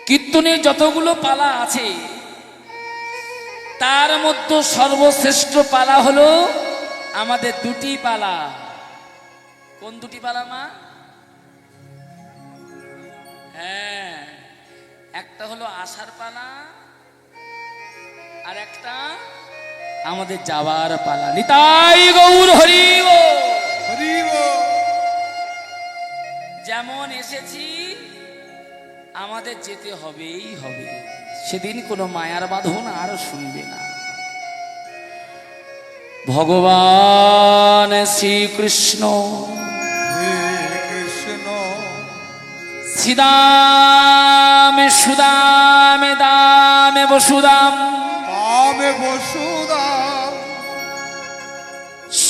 কীর্তনের যতগুলো পালা আছে তার মধ্যে সর্বশ্রেষ্ঠ পালা হলো আমাদের দুটি পালা। কোন দুটি পালা মা? হ্যাঁ, একটা হলো আসার পালা আর একটা আমাদের যাওয়ার পালা। নিতাই গৌর হরি বল। হরি বল। যেমন এসেছি আমাদের যেতে হবেই হবে, সেদিন কোনো মায়ার বাঁধন আর শুনবে না। ভগবান শ্রীকৃষ্ণ কৃষ্ণ শ্রীদামে সুদামে দামে বসুদাম পামে বসুদাম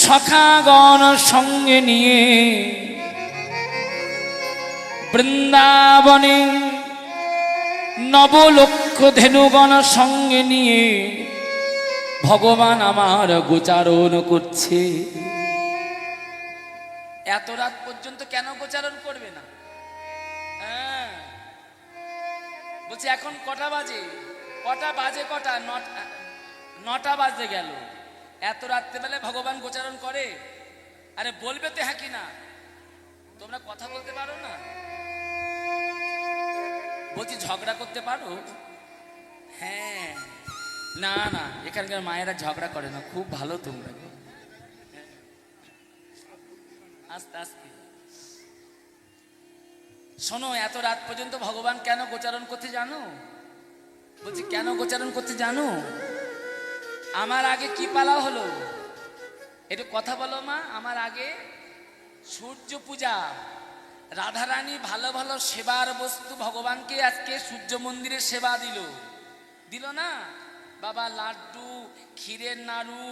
সখাগণ সঙ্গে নিয়ে বৃন্দাবনে নবলক্ষ ধেনুগণ সঙ্গে নিয়ে ভগবান আমার গোচারণ করছে। এত রাত পর্যন্ত কেন গোচারণ করবে না? হ্যাঁ, বলছে এখন কটা বাজে? কটা বাজে? কটা? নটা বাজে গেল। এত রাত্রেবেলায় ভগবান গোচারণ করে? আরে বলবে তো হ্যাঁ কি না? তোমরা কথা বলতে পারো না? বলছি ঝগড়া করতে পারো? হ্যাঁ, না না, এখানকার মায়েরা ঝগড়া করে না, খুব ভালো তোমরা। আস্তে আস্তে শোনো, এত রাত পর্যন্ত ভগবান কেন গোচারণ করতে জানো? বলছি কেন গোচারণ করতে জানো? আমার আগে কি পালা হলো? একটু কথা বলো মা। আমার আগে সূর্য পূজা, রাধারানী ভালো ভালো সেবার বস্তু ভগবানকে আজকে সূর্য মন্দিরে সেবা দিল না বাবা? লাড্ডু, ক্ষীরের নাড়ু,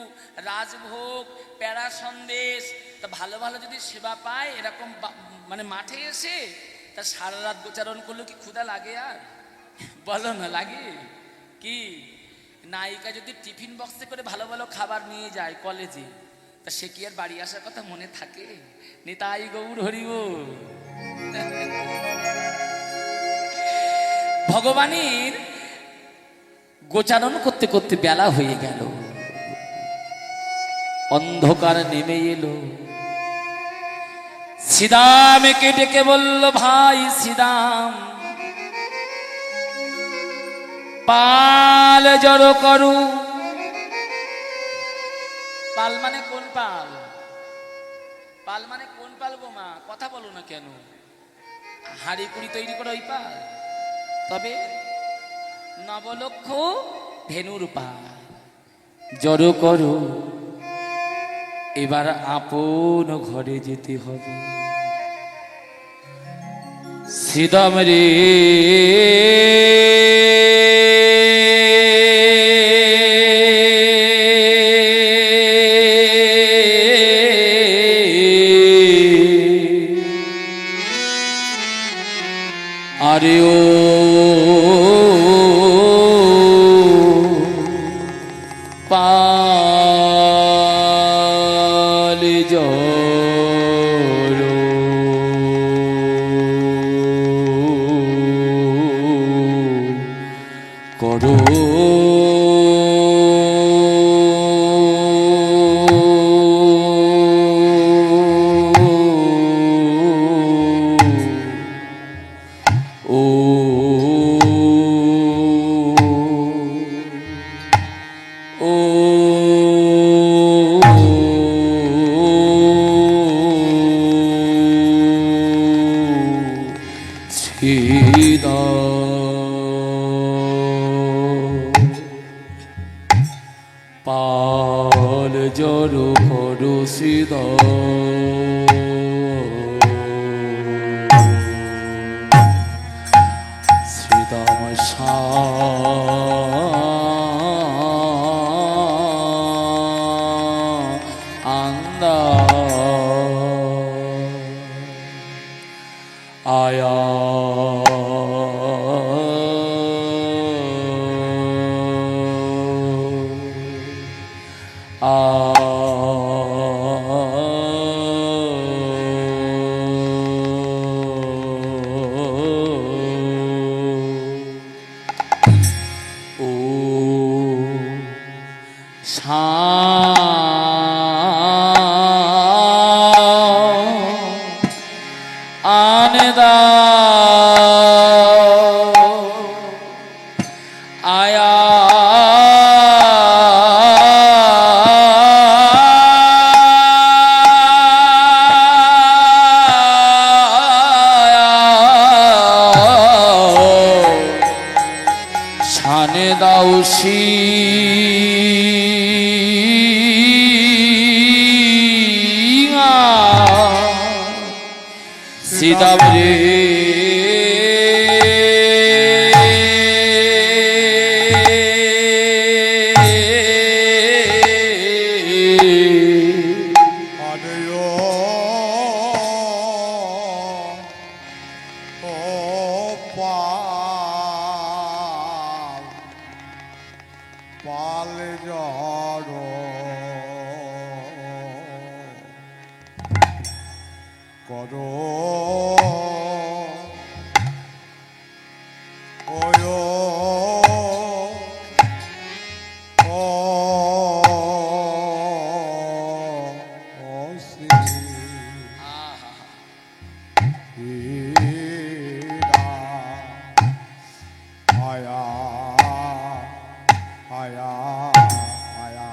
রাজভোগ, প্যাড়া সন্দেশ, তা ভালো ভালো যদি সেবা পায় এরকম মানে মাঠে এসে তা সারা রাত গোচারণ করলো কি ক্ষুধা লাগে? আর বলো না, লাগে কি? নায়িকা যদি টিফিন বক্সে করে ভালো ভালো খাবার নিয়ে যায় কলেজে, তা সে কি আর বাড়ি আসার কথা মনে থাকে? নিতাই গৌর হরি বল। ভগবানের গোচারণ করতে করতে বেলা হয়ে গেল, অন্ধকার নেমে এলো। শ্রীদামকে ডেকে বলল, ভাই শ্রীদাম, পাল জড়ো করু। পাল মানে কোন পাল? পাল মানে কোন পাল গো মা? কথা বলো না কেন? হাড়ি কুড়ি তৈরি করো ওই পাল? তবে নবলক্ষ ধেনুর পাল জড়ো করো, এবার আপন ঘরে যেতে হবে। শ্রীদাম রে আরে ও পাল জড়ো করো, পাল জড়ো করো শ্রীদাম। শ্রীদাম আন্দা আয়া সীতা রে পালে জড় করো ওয় ও শ্রী আয়া আয়া আয়া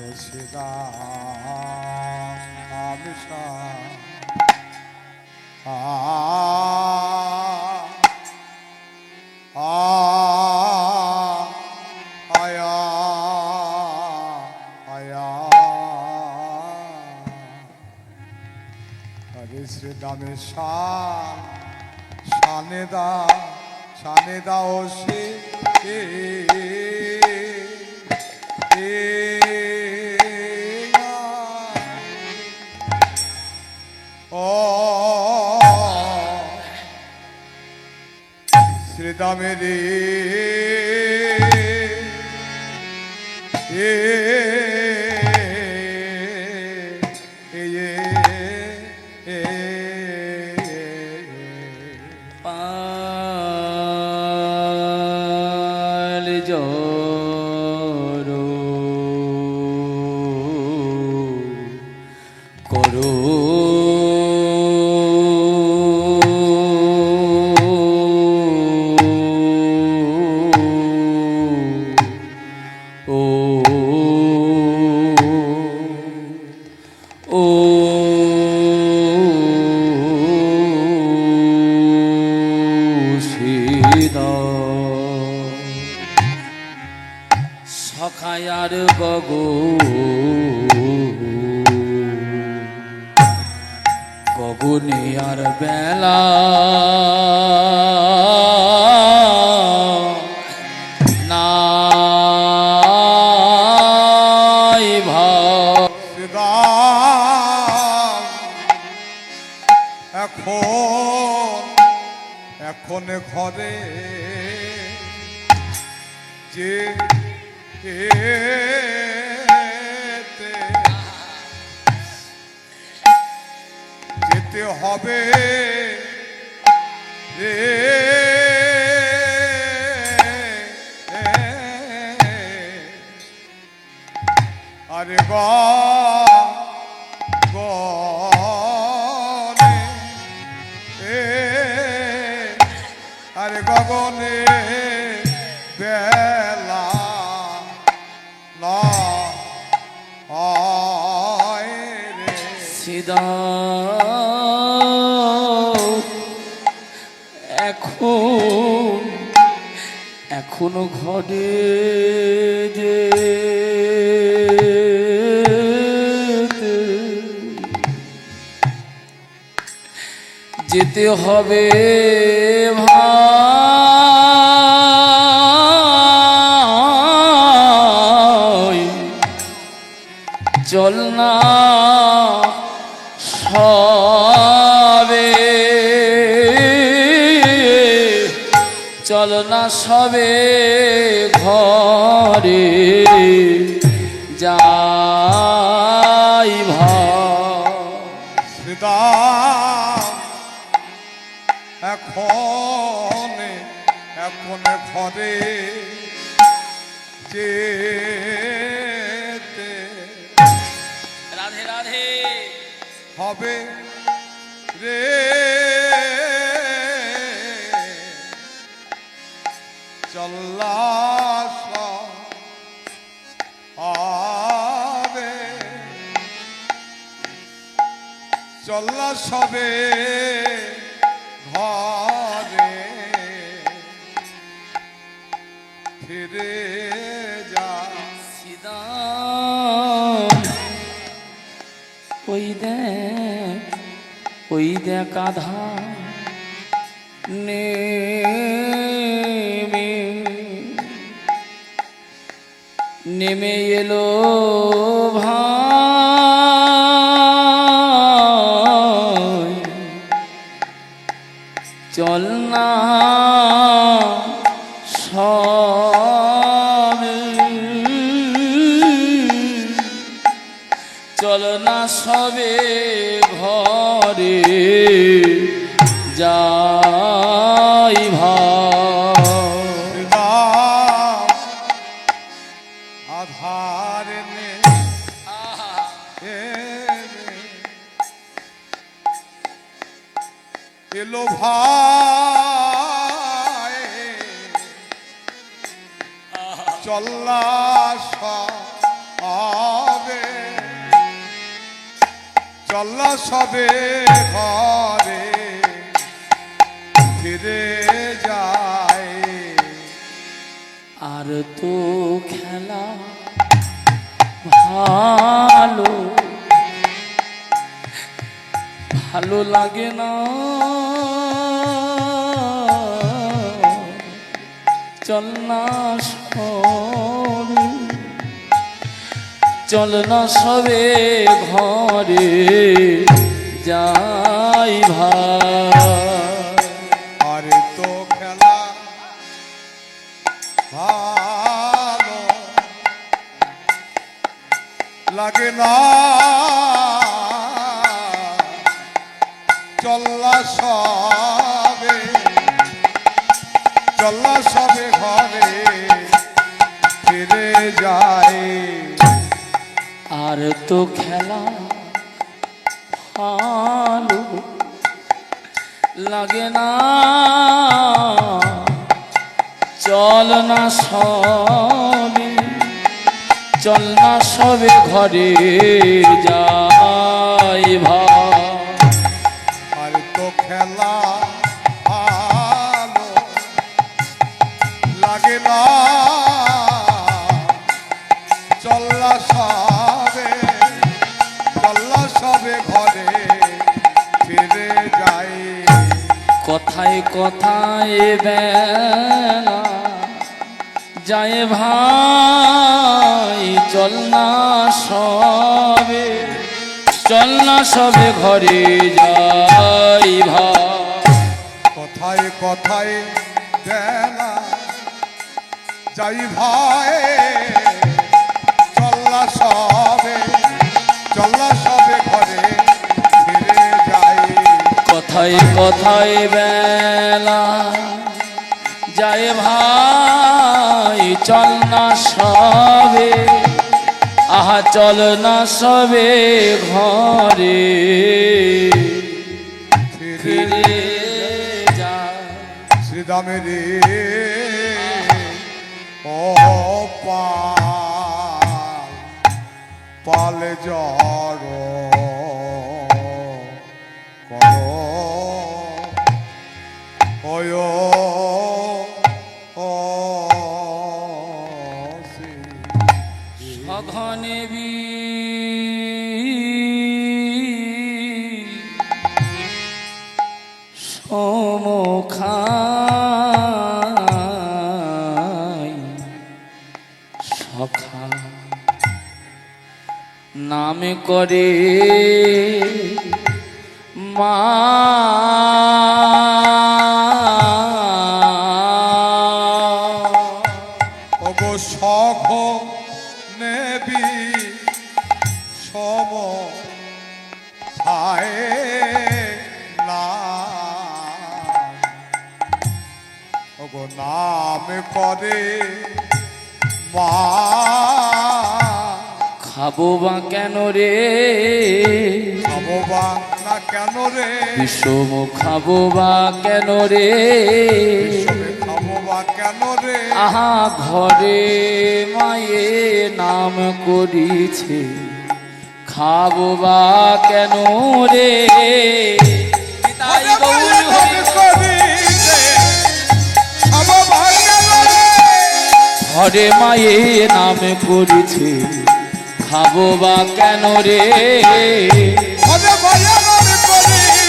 রসিদা আমিষা আয়া আয়া হরে শ্রী দামে শানে দাও সে ও শ্রীদামে রে পাল জড় করো সখায়ার গগনে আর বেলা নাই ভাব এখন ঘরে যে যেতে হবে রে আরে গগনে আরে গগনে বেলা না হয় রে সিদা এখনো ঘরে যেতে হবে ভাই চল না সবে চল না সবে ঘরে যাই ভাই এখন ঘরে যেতে রাধে রাধে হবে রে চল্লাস আবে চল্লাস হবে ঘরে ফিরে যা। সিদাম ওই দেখ আধা নেমে এলো ভাই, চল না সবে, চল না সবে ঘরে যাই ভাই। রাম আধার নে এলো ভাই, চল্লা সবে, চল্লা সবে ঘরে ফিরে যায়। আর তো খেলা ভালো ভালো লাগে না, চল না সবে, চল না সবে ঘরে যাই ভাই। আরে তো খেলা ভালো লাগে না, চল্লা সবে, চল্লা সবে ঘরে ফিরে যায়। আর তো খেলা ভালো লাগে না, চল না সবে, চল না সবে ঘরে যাই ভাই। আর তো খেলা ভালো লাগে না, চল্লা সবে, চল্লা সবে ঘরে ফিরে যাই। কথায় কথায় বেলা যায় ভাই, চল না সবে, চল না সবে ঘরে যাই ভাই। কথায় কথায় বেলা যাই ভাই, চল্লা সবে, চল্লা সবে ঘরে ফিরে যাই। কথায় কথায় বেলা যায় ভাই, চল না সবে, আহা চল না সবে ঘরে ফিরে যায়। শ্রীদামের ও পাল জড় করো ওয় সঘনে সমখাই সখা নামে করে মা, ওগো সখ নেবি সম ছায় না, ওগো নাম করে মা, খাবো বা কেন রে খাবো বা না কেন রে, বিষম খাবো বা কেন রে, বিষমে খাবো বা কেন রে, আহা ঘরে মায়ে নাম করিছে, খাবো বা কেন রে। তাই গৌর হরি ঘরে মায়ে নাম করেছে খাবো বা কেন রে ঘরে মায়ে নাম করেছে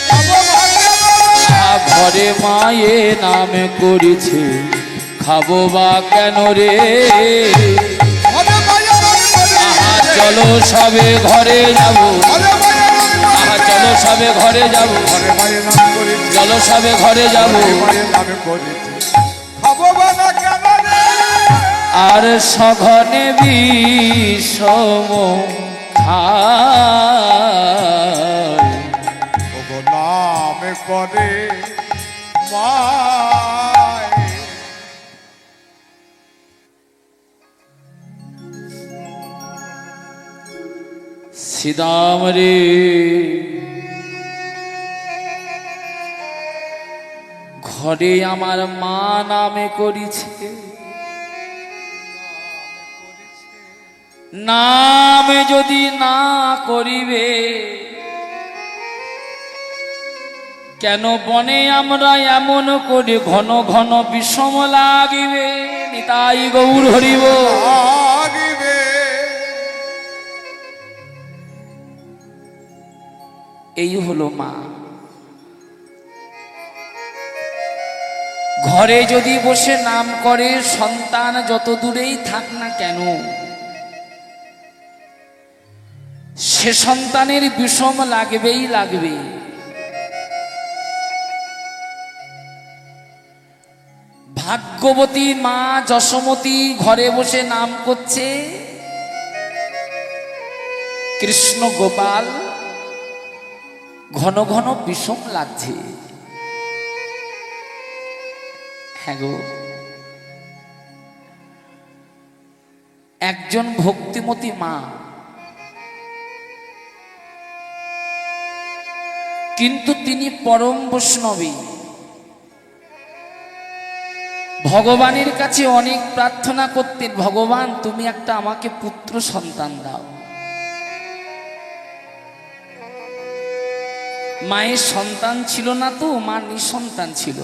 খাবো বা কেন রে ঘরে মায়ে নাম করেছে খাবো বা কেন রে ঘরে মায়ে নাম করেছে চলো সবে ঘরে যাব ঘরে মায়ে নাম করেছে চলো সবে ঘরে যাব ঘরে মায়ে নাম করেছে চলো সবে ঘরে যাব মায়ে নাম করেছে খাবো বা না কেন রে আর সঘনে বিষম খায় ওগো নাম করে মায় শ্রীদাম রে ঘরে আমার মা নামে করিছে নাম যদি না করিবে কেন বনে আমরা এমন করে ঘন ঘন বিষম লাগিবে নিতাই গৌর হরিব আগিবে এই হলো মা ঘরে যদি বসে নাম করে সন্তান যত দূরেই থাক না কেন সে সন্তানের বিষম লাগবেই লাগবে ভাগ্যবতী মা যশোমতী ঘরে বসে নাম করছে কৃষ্ণ গোপাল ঘন ঘন বিষম লাগছে হ্যাঁ গো একজন ভক্তিমতী মা কিন্তু তিনি পরম বৈষ্ণবী ভগবানের কাছে অনেক প্রার্থনা করতেন ভগবান তুমি একটা আমাকে পুত্র সন্তান দাও মায়ের সন্তান ছিল না তো মা নিঃসন্তান ছিল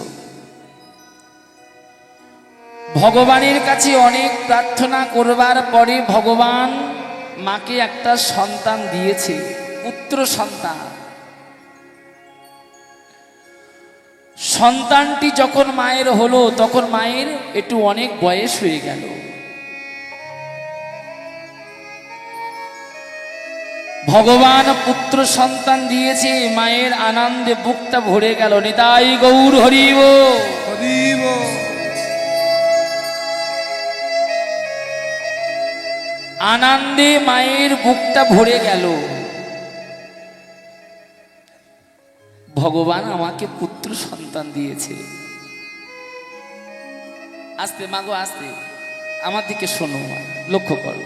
ভগবানের কাছে অনেক প্রার্থনা করবার পরে ভগবান মাকে একটা সন্তান দিয়েছে পুত্র সন্তান সন্তানটি যখন মায়ের হলো তখন মায়ের একটু অনেক বয়স হয়ে গেল ভগবান পুত্র সন্তান দিয়েছে মায়ের আনন্দে বুকটা ভরে গেল নিতাই গৌর হরিব হরিব আনন্দে মায়ের বুকটা ভরে গেল ভগবান আমাকে পুত্র সন্তান দিয়েছে আস্তে মাগো আস্তে আমার দিকে শোনো মা লক্ষ্য করো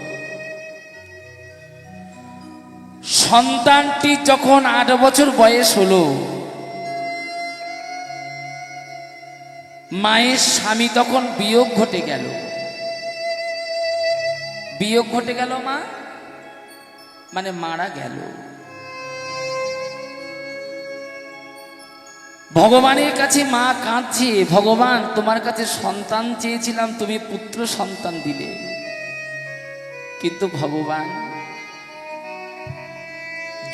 সন্তানটি যখন 8 বছর বয়স হলো মায়ের স্বামী তখন বিয়োগ ঘটে গেল বিয়োগ ঘটে গেল মা মানে মারা গেল ভগবানের কাছে মা কাঁদছে ভগবান তোমার কাছে সন্তান চেয়েছিলাম তুমি পুত্র সন্তান দিলে কিন্তু ভগবান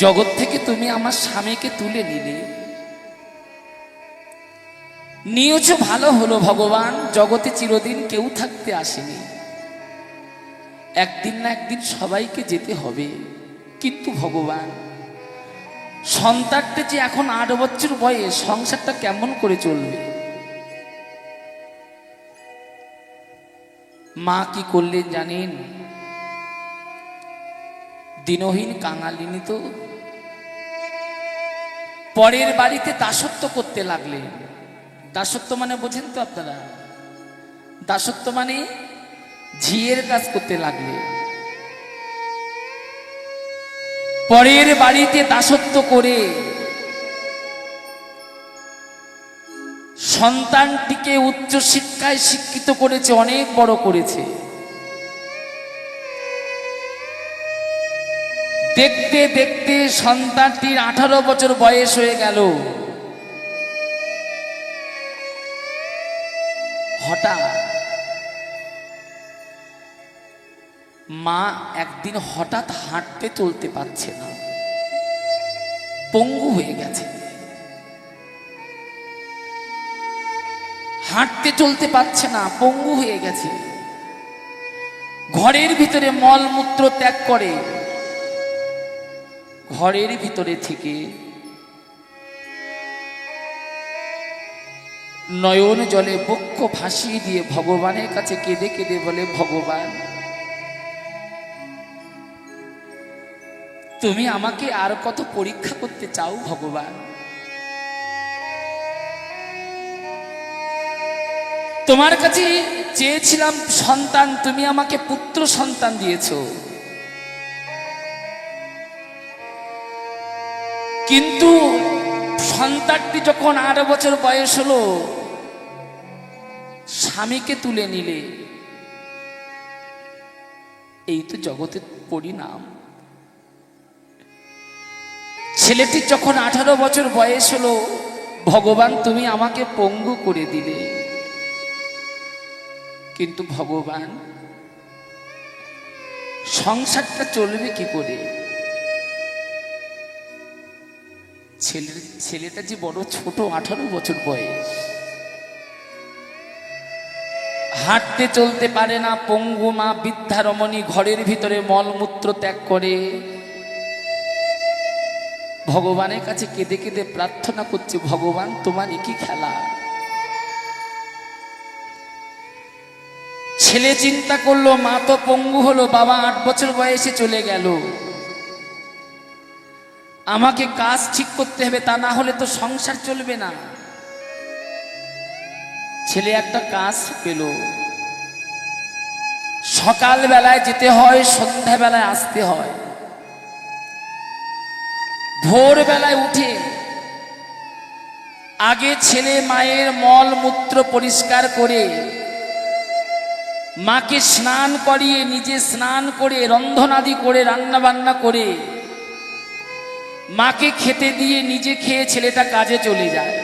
জগৎ থেকে তুমি আমার স্বামীকে তুলে নিলে নিয়েছ ভালো হলো ভগবান জগতে চিরদিন কেউ থাকতে আসেনি একদিন না একদিন সবাইকে যেতে হবে কিন্তু ভগবান সন্তানটা যে এখন 8 বছর বয়স সংসারটা কেমন করে চলবে মা কি করলেন জানেন দিনহীন কাঙালিনী তো পরের বাড়িতে দাসত্ব করতে লাগলেন দাসত্ব মানে বোঝেন তো আপনারা দাসত্ব মানে ঝিয়ের কাজ করতে লাগলেন পরের বাড়িতে দাসত্ব করে সন্তানটিকে উচ্চ শিক্ষায় শিক্ষিত করেছে অনেক বড় করেছে দেখতে দেখতে সন্তানটির 18 বছর বয়স হয়ে গেল হঠাৎ মা একদিন হঠাৎ হাঁটতে চলতে পারছে না, পঙ্গু হয়ে গেছে। হাঁটতে চলতে পারছে না, পঙ্গু হয়ে গেছে। ঘরের ভিতরে মলমূত্র ত্যাগ করে, ঘরের ভিতরে থেকে নয়ন জলে বক্ষ ভাসিয়ে দিয়ে ভগবানের কাছে কেঁদে কেঁদে বলে, ভগবান তুমি আমাকে আর কত পরীক্ষা করতে চাও ভগবান? তোমার কাছে চেয়েছিলাম সন্তান, তুমি আমাকে পুত্র সন্তান দিয়েছো, কিন্তু সন্তানটি যখন 8 বছর বয়স হলো স্বামীকে তুলে নিলে। এই তো জগতের পরিণাম। ছেলেটি যখন 18 বছর বয়স হলো, ভগবান তুমি আমাকে পঙ্গু করে দিলে। কিন্তু ভগবান সংসারটা চলবে কি করে? ছেলেটা যে বড় ছোট, 18 বছর বয়স, হাঁটতে চলতে পারে না, পঙ্গু মা বৃদ্ধা রমণী ঘরের ভিতরে মলমূত্র ত্যাগ করে ভগবানের কাছে কেঁদে কেঁদে প্রার্থনা করছে, ভগবান তোমার কি খেলা? ছেলে চিন্তা করলো মা তো পঙ্গু হলো, বাবা 8 বছর বয়সে চলে গেল, আমাকে কাজ ঠিক করতে হবে, তা না হলে তো সংসার চলবে না। ছেলে একটা কাজ পেল, সকাল বেলায় যেতে হয়, সন্ধ্যা বেলায় আসতে হয়। ভোর বেলায় উঠে আগে ছেলে মায়ের মল মূত্র পরিষ্কার করে মাকে স্নান করিয়ে, নিজে স্নান করে, রন্ধনাদি করে, রান্না বান্না করে মাকে খেতে দিয়ে নিজে খেয়ে ছেলেটা কাজে চলে যায়।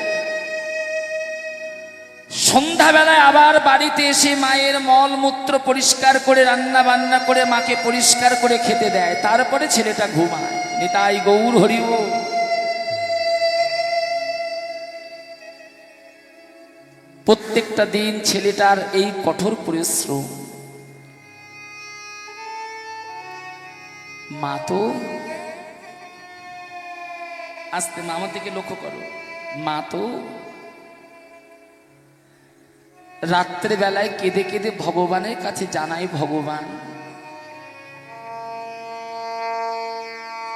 সন্ধ্যাবেলায় আবার বাড়িতে এসে মায়ের মল মূত্র পরিষ্কার করে, রান্না বান্না করে মাকে পরিষ্কার করে খেতে দেয়, তারপরে ছেলেটা ঘুমায়। নিতাই গৌর হরি বল। প্রত্যেকটা দিন ছেলেটার এই কঠোর পরিশ্রম। মা তো আস্তে, মা আমার দিকে লক্ষ্য করো, মা তো রাত্রে বেলায় কেঁদে কেঁদে ভগবানের কাছে জানাই, ভগবান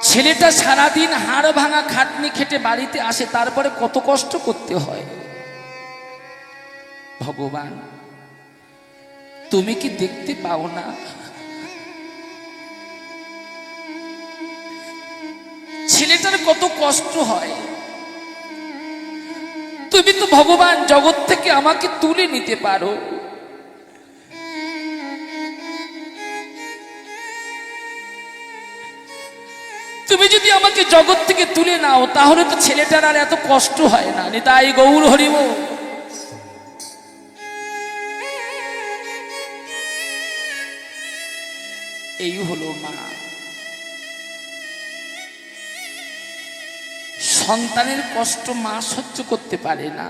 ছেলেটা সারাদিন হাড় ভাঙা খাটনি খেটে বাড়িতে আসে, তারপরে কত কষ্ট করতে হয়, ভগবান তুমি কি দেখতে পাও না? ছেলেটার কত কষ্ট হয়, তুমি তো ভগবান জগৎ থেকে আমাকে তুলে নিতে পারো। তুমি যদি আমাকে জগৎ থেকে তুলে নাও, তাহলে তো ছেলেটার আর এত কষ্ট হয় না। নিতাই গৌর হরি বল। এই হলো মা। সন্তানের কষ্ট মা সহ্য করতে পারে না।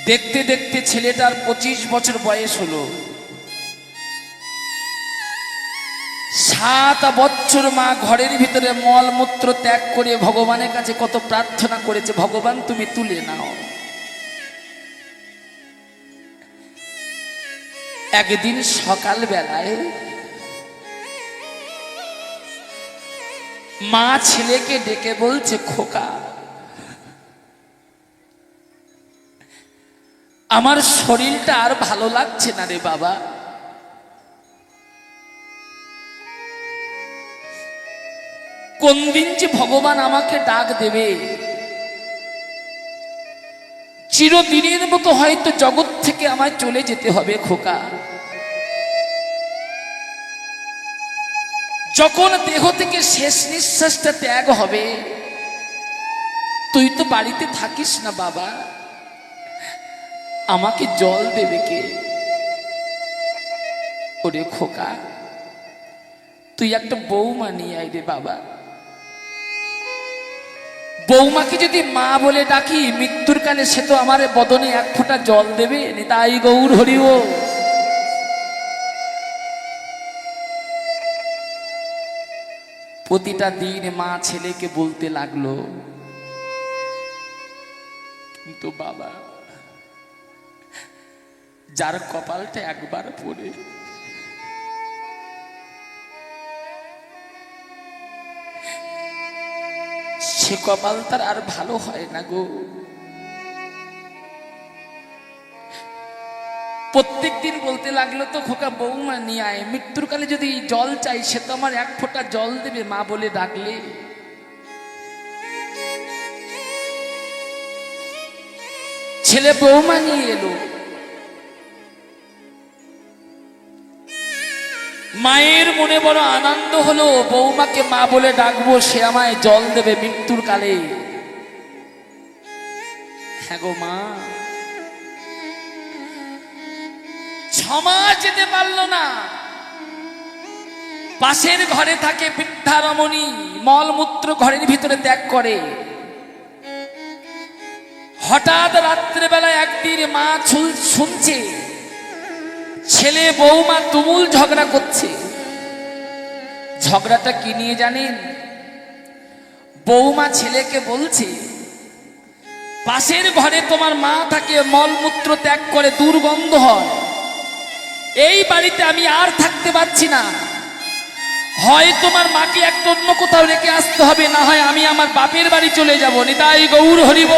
দেখতে দেখতে ছেলেটার 25 বছর বয়স হলো। 7 বছর মা ঘরের ভিতরে মলমূত্র ত্যাগ করে ভগবানের কাছে কত প্রার্থনা করেছে, ভগবান তুমি তুলে নাও। একদিন সকাল বেলায় মা ছেলেকে ডেকে বলছে, খোকা আমার শরীরটা আর ভালো লাগছে না রে বাবা, কোন দিন যে ভগবান আমাকে ডাক দেবে, চিরদিনের মতো হয়তো জগৎ থেকে আমায় চলে যেতে হবে খোকা। যখন দেহ থেকে শেষ নিঃশ্বাসটা ত্যাগ হবে, তুই তো বাড়িতে থাকিস না বাবা, আমাকে জল দেবে কে? ওরে খোকা, তুই একটা বৌমা নিয়ে আয় রে বাবা। বৌমাকে যদি মা বলে ডাকি মৃত্যুর কালে সে তো আমার বদনে এক ফোঁটা জল দেবে। নিতাই গৌর হরি ও। প্রতিটা দিন মা ছেলেকে বলতে লাগলো, কিন্তু বাবা, যার কপালটা একবার পড়ে সে কপাল তার আর ভালো হয় না গো। প্রত্যেক দিন বলতে লাগলো, তো খোকা বৌমা নিয়ে আয়, মৃত্যুর কালে যদি জল চাই সে তো আমার এক ফোঁটা জল দেবে মা বলে ডাকলে। ছেলে বৌমা নিয়ে এলো। মায়ের মনে বড় আনন্দ হলো, বৌমাকে মা বলে ডাকবো, সে আমায় জল দেবে মৃত্যুর কালে। হ্যাঁ গো মা। 6 মাস যেতে পারলো না। পাশের ঘরে থাকে বৃদ্ধা রমণী, মলমূত্র ঘরের ভিতরে ত্যাগ করে। হঠাৎ রাত্রেবেলা একদিন মা শুনছে ছেলে বৌমা তুমুল ঝগড়া করছে। ঝগড়াটা কি নিয়ে জানেন? বৌমা ছেলেকে বলছে, পাশের ঘরে তোমার মা থাকে, মলমূত্র ত্যাগ করে, দুর্গন্ধ হয়। এই বাড়িতে আমি আর থাকতে পারছি না। হয় তোমার মাকে একটা অন্য কোথাও রেখে আসতে হবে, না হয় আমি আমার বাপের বাড়ি চলে যাব। নিতাই গৌর হরিব।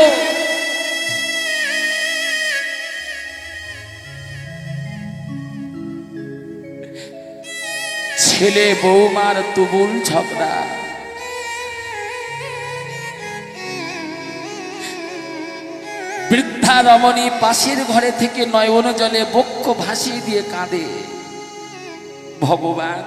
ছেলে বৌমার তুমুল ঝগড়া। বৃদ্ধা রমণী পাশের ঘরে থেকে নয়ন জলে বক্ষ ভাসিয়ে দিয়ে কাঁদে, ভগবান,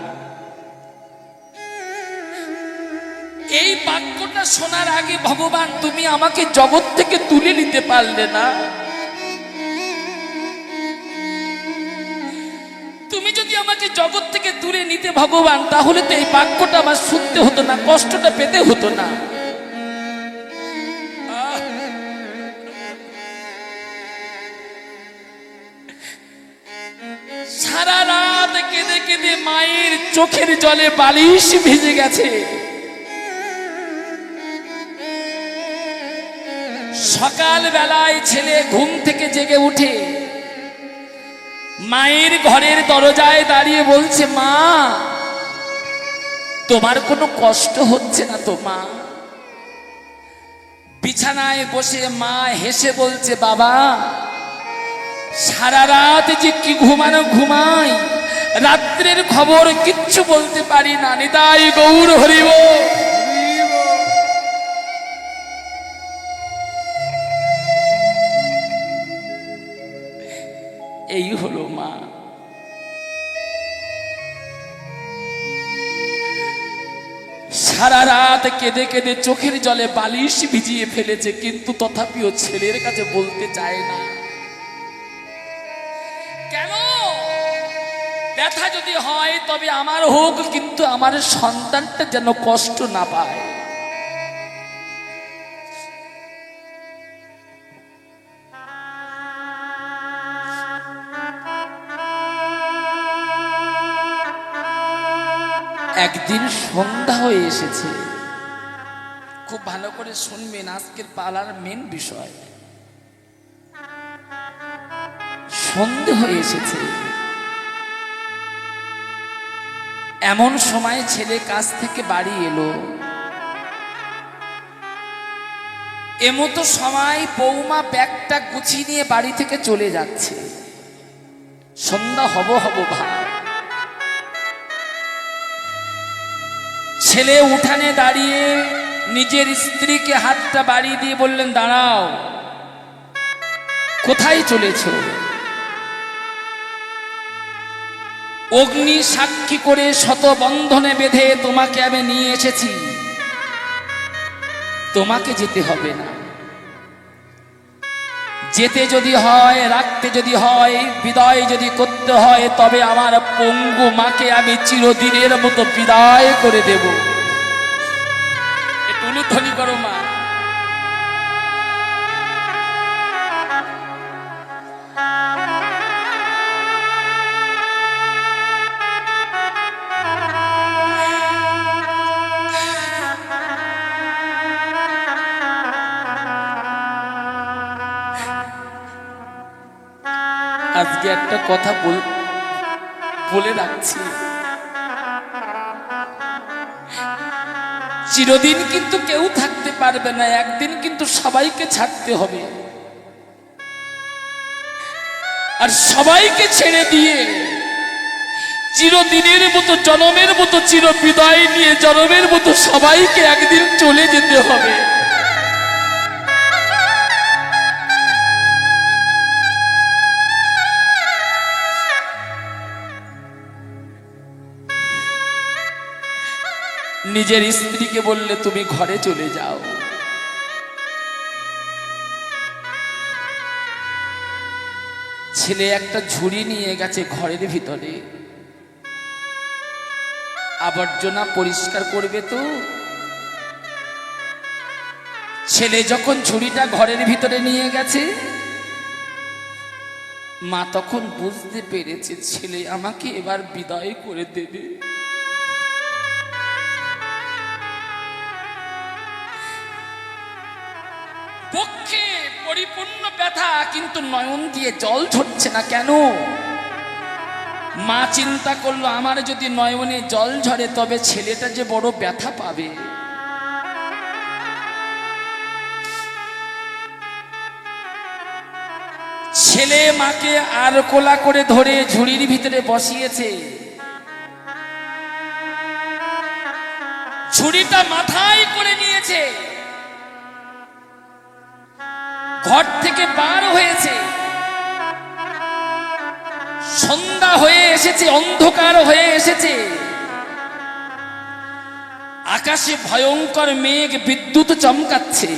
এই বাক্যটা শোনার আগে ভগবান তুমি আমাকে জগৎ থেকে তুলে নিতে পারলে না। তুমি যদি আমাকে জগৎ থেকে তুলে নিতে ভগবান, তাহলে তো এই বাক্যটা আমার শুনতে হতো না, কষ্টটা পেতে হতো না। সারা রাত কেঁদে কেঁদে মায়ের চোখের জলে বালিশ ভিজে গেছে। সকাল বেলায় ছেলে ঘুম থেকে জেগে উঠে মায়ের ঘরের দরজায় দাঁড়িয়ে বলছে, মা, তোমার কোনো কষ্ট হচ্ছে না তো মা? বিছানায় বসে মা হেসে বলছে, বাবা, সারা রাত যে কি ঘুমানো ঘুমাই, রাত্রের খবর কিচ্ছু বলতে পারি না। নিতাই গৌর হরিব। এই হলো মা। সারা রাত কেঁদে কেঁদে চোখের জলে বালিশ ভিজিয়ে ফেলেছে, কিন্তু তথাপিও ছেলের কাছে বলতে চায় না। কেন? ব্যথা যদি হয় তবে আমার হোক, কিন্তু আমার সন্তানটা যেন কষ্ট না পায়। একদিন সন্ধ্যা হয়ে এসেছে। খুব ভালো করে শুনবেন, আজকের পালার মেন বিষয়। সন্ধ্যা হয়ে এসেছে। এমন সময় ছেলে কাছ থেকে বাড়ি এলো। এমতো সময় বৌমা ব্যাগটা গুছিয়ে নিয়ে বাড়ি থেকে চলে যাচ্ছে। সন্ধ্যা হব ভাই। ছেলে উঠানে দাঁড়িয়ে নিজের স্ত্রীকে হাতটা বাড়িয়ে দিয়ে বললেন, দাঁড়াও, কোথায় চলেছ? অগ্নি সাক্ষী করে শত বন্ধনে বেঁধে তোমাকে আমি নিয়ে এসেছি, তোমাকে যেতে হবে না। যেতে যদি হয়, রাখতে যদি হয়, বিদায় যদি করতে হয়, তবে আমার পঙ্গু মাকে আমি চিরদিনের মতো বিদায় করে দেব। একটু উলুধ্বনি করো মা। আজকে একটা কথা বলে রাখছি, চিরদিন কিন্তু কেউ থাকতে পারবে না, একদিন কিন্তু সবাইকে ছাড়তে হবে। আর সবাইকে ছেড়ে দিয়ে চিরদিনের মতো, জনমের মতো চির বিদায় নিয়ে জনমের মতো সবাইকে একদিন চলে যেতে হবে। নিজের স্ত্রীকে বললে তুমি ঘরে চলে যাও, ছেলে একটা ঝুড়ি নিয়ে গেছে ঘরের ভিতরে, আবর্জনা পরিষ্কার করবে তো। ছেলে যখন ঝুড়িটা ঘরের ভিতরে নিয়ে গেছে, মা তখন বুঝতে পেরেছে ছেলে আমাকে এবার বিদায় করে দেবে। পক্ষে পরিপূর্ণ ব্যথা, কিন্তু নয়ন দিয়ে জল ঝরছে না কেন? মা চিন্তা করলো আমার যদি নয়নে জল ঝরে তবে ছেলেটা যে বড় ব্যথা পাবে। ছেলে মাকে আর কোলা করে ধরে ঝুড়ির ভিতরে বসিয়েছে, ঝুড়িটা মাথায় করে নিয়েছে, ঘর থেকে বার হয়েছে, সন্ধ্যা হয়ে এসেছে, অন্ধকার হয়ে এসেছে, আকাশে ভয়ঙ্কর মেঘ, বিদ্যুৎ চমকাচ্ছে।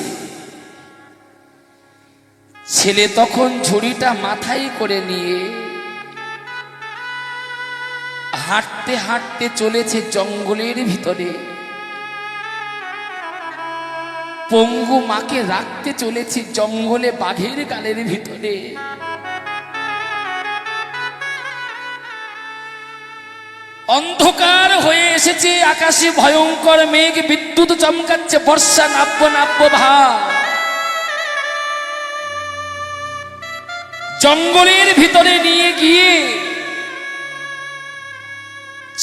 ছেলে তখন ঝুড়িটা মাথায় করে নিয়ে হাঁটতে হাঁটতে চলেছে জঙ্গলের ভিতরে, পঙ্গু মাকে রাখতে চলেছে জঙ্গলে বাঘের গালের ভিতরে। অন্ধকার হয়ে এসেছে, আকাশে ভয়ঙ্কর মেঘ, বিদ্যুৎ চমকাচ্ছে, বর্ষা নাব্য নাব্য ভাব। জঙ্গলের ভিতরে নিয়ে গিয়ে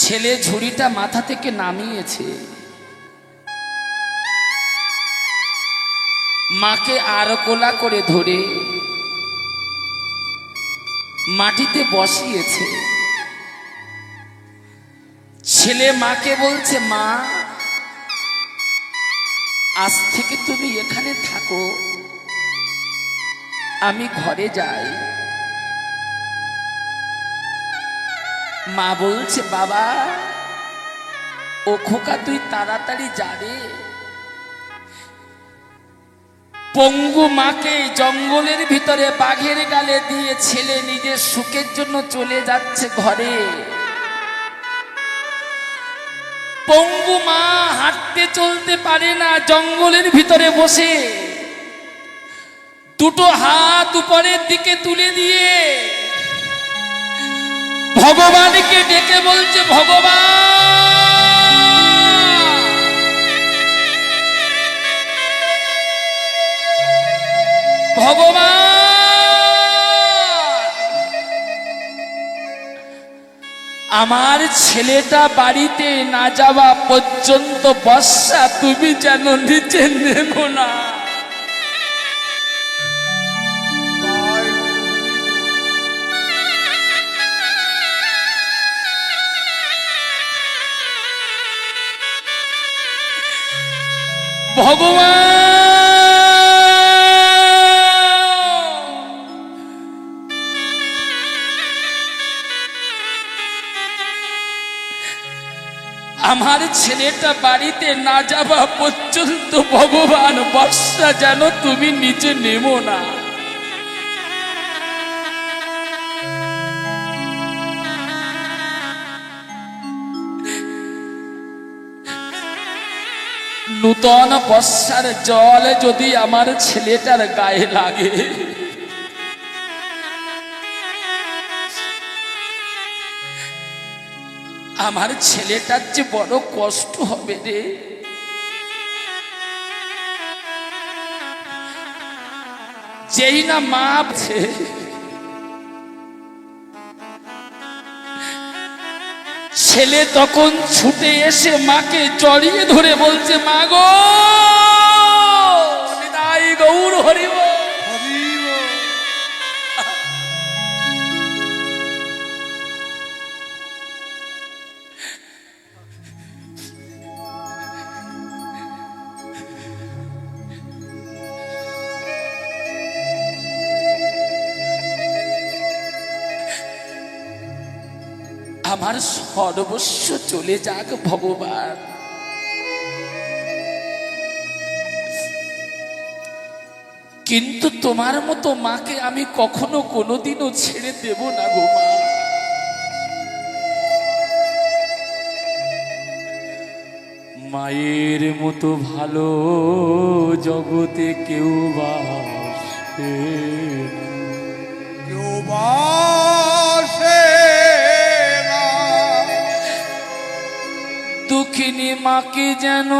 ছেলে ঝুড়িটা মাথা থেকে নামিয়েছে, মাকে আর কোলা করে ধরে মাটিতে বসিয়েছে। ছেলে মাকে বলছে, মা আজ থেকে তুমি এখানে থাকো, আমি ঘরে যাই। মা বলছে, বাবা ও খোকা তুই তাড়াতাড়ি যা রে। পঙ্গু মাকে জঙ্গলের ভিতরে বাঘের গালে দিয়ে ছেলে নিজের সুখের জন্য চলে যাচ্ছে ঘরে। পঙ্গু মা হাঁটতে চলতে পারে না, জঙ্গলের ভিতরে বসে দুটো হাত উপরের দিকে তুলে দিয়ে ভগবানকে ডেকে বলছে, ভগবান ভগবান আমার ছেলেটা বাড়িতে না যাওয়া পর্যন্ত বর্ষা তুমি যেন নিচে নেমো না। আমার ছেলেটা বাড়িতে না যাওয়া পর্যন্ত ভগবান বর্ষা যেন তুমি নিচে নেমো না। নূতন বর্ষার জল যদি আমার ছেলেটার গায়ে লাগে, আমার ছেলেটার যে বড় কষ্ট হবে রে। যেই না মা ছেলে তখন ছুটে এসে মাকে জড়িয়ে ধরে বলছে, মা গো, নিতাই গৌর হরি বল। আমার সর্বস্ব চলে যাক ভগবান, কিন্তু তোমার মতো মাকে আমি কখনো কোনোদিনও ছেড়ে দেব না গো মা। মায়ের মতো ভালো জগতে কেউ বাসে না, কেউ বাসে না। দুঃখিনী মাকে যেন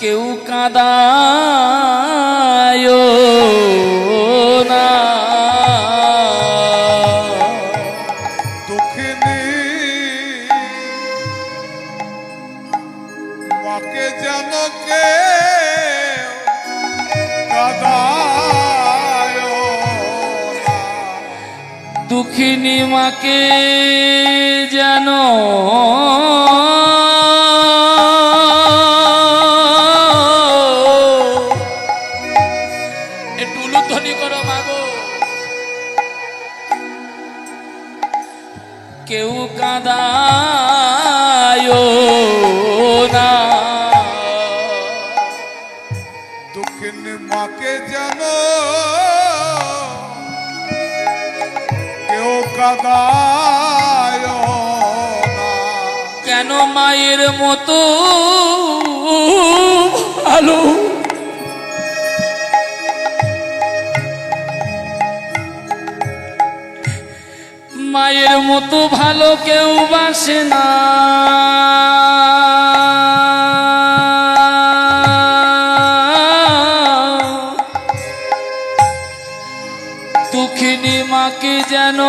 কেউ কাঁদায় না। দুঃখিনী মাকে যেন কেউ কাঁদায় না। দুঃখিনী মাকে যেন একটু উলুধ্বনি করো মাগো, কেউ কাঁদায় না। দুঃখিনী মাকে যেন কেউ কাঁদায় না। কেন মায়ের মতো ভালো মায়ের মতো ভালো কেউ বাসে না। দুঃখিনী মাকে যেন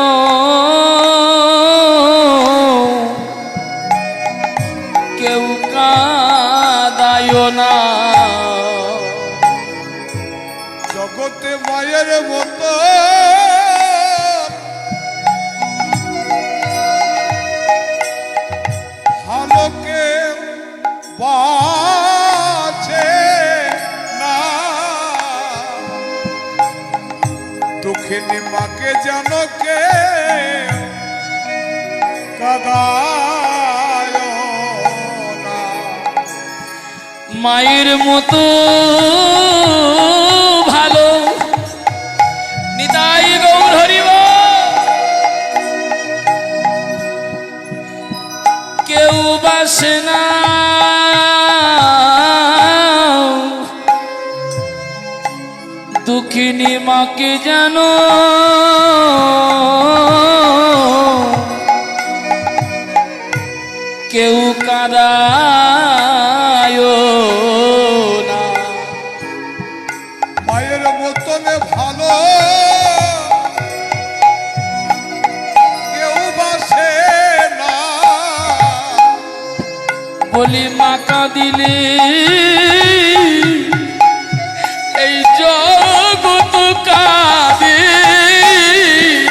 কেউ কাঁদায় না। জগতে মায়ের মতো ভালো কেউ বাঁচে না। দুঃখিনী মাকে যেন কেউ কাঁদায় না। মায়ের মতো ভালো নিতাই গৌর হরি বল, কেউ বাসে না। দুঃখিনী মাকে যেন কেউ কাঁদায় না। মায়ের মতনে ভালো কেউ বাসে না। বলি মা কাঁদিলে এই জগৎ কাঁদে।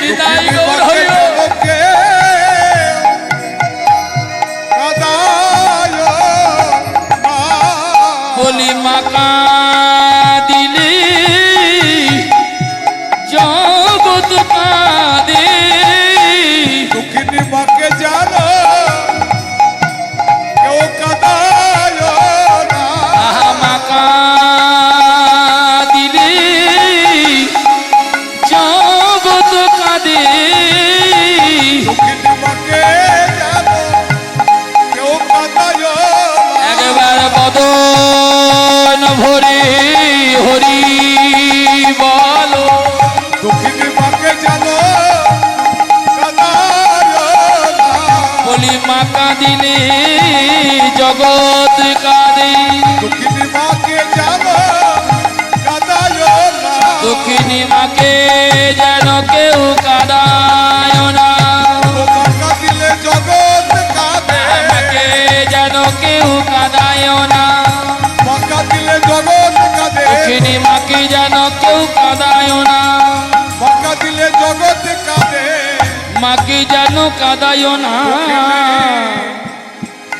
নিতাই গৌর হরি বল। বলি মা কাঁদিলে জগৎ কাঁদে। দুঃখিনী মাকে জানো কেউ কাঁদায় না। মা কাঁদিলে জগৎ কাঁদে। দুঃখিনী মাকে জানো কাদায় না, দুঃখিনী মাকে যেন কেউ কাঁদায় না। তোমার কাঁদিলে জগৎ কাঁদে, মাকে যেন কেউ কাঁদায় না। মা কাঁদিলে জগৎ কাঁদে, দুঃখিনী মাকে যেন কেউ কাঁদায় না। মা কাঁদিলে জগৎ কাঁদে, মাকে যেন কাঁদায় না।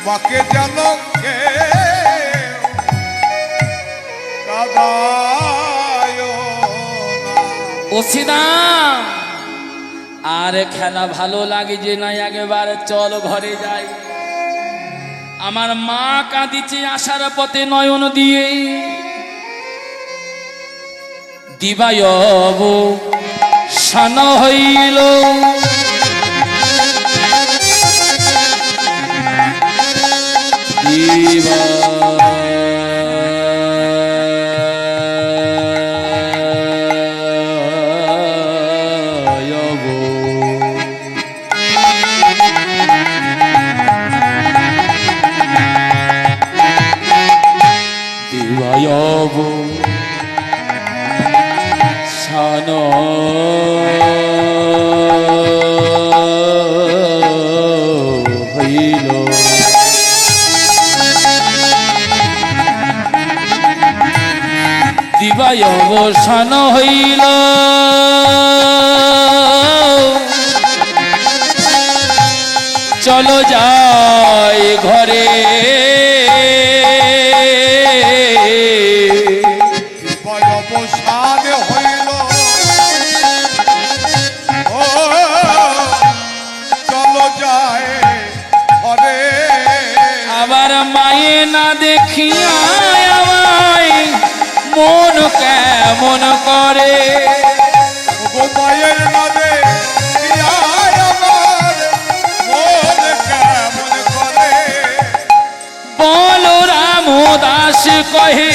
মাকে জানো কে কাদায় না। ওসিদাম আর খেলা ভালো লাগে যে না, একেবারে চল ঘরে যাই। আমার মা কাঁদিছে আসার পথে নয়ন দিয়ে। দিবায়ব সান হইল দিবায়ব দিবায়ব সান হইল। দিবায় অবসান হইল। চলো যাই ঘরে। অবসান হইল, ও চলো যায় ঘরে। আবার মায়ে না দেখিয়া আমায় মন কেমন করে। গো মায়ের নামে আমার মন কেমন করে। বলো রামদাস কহে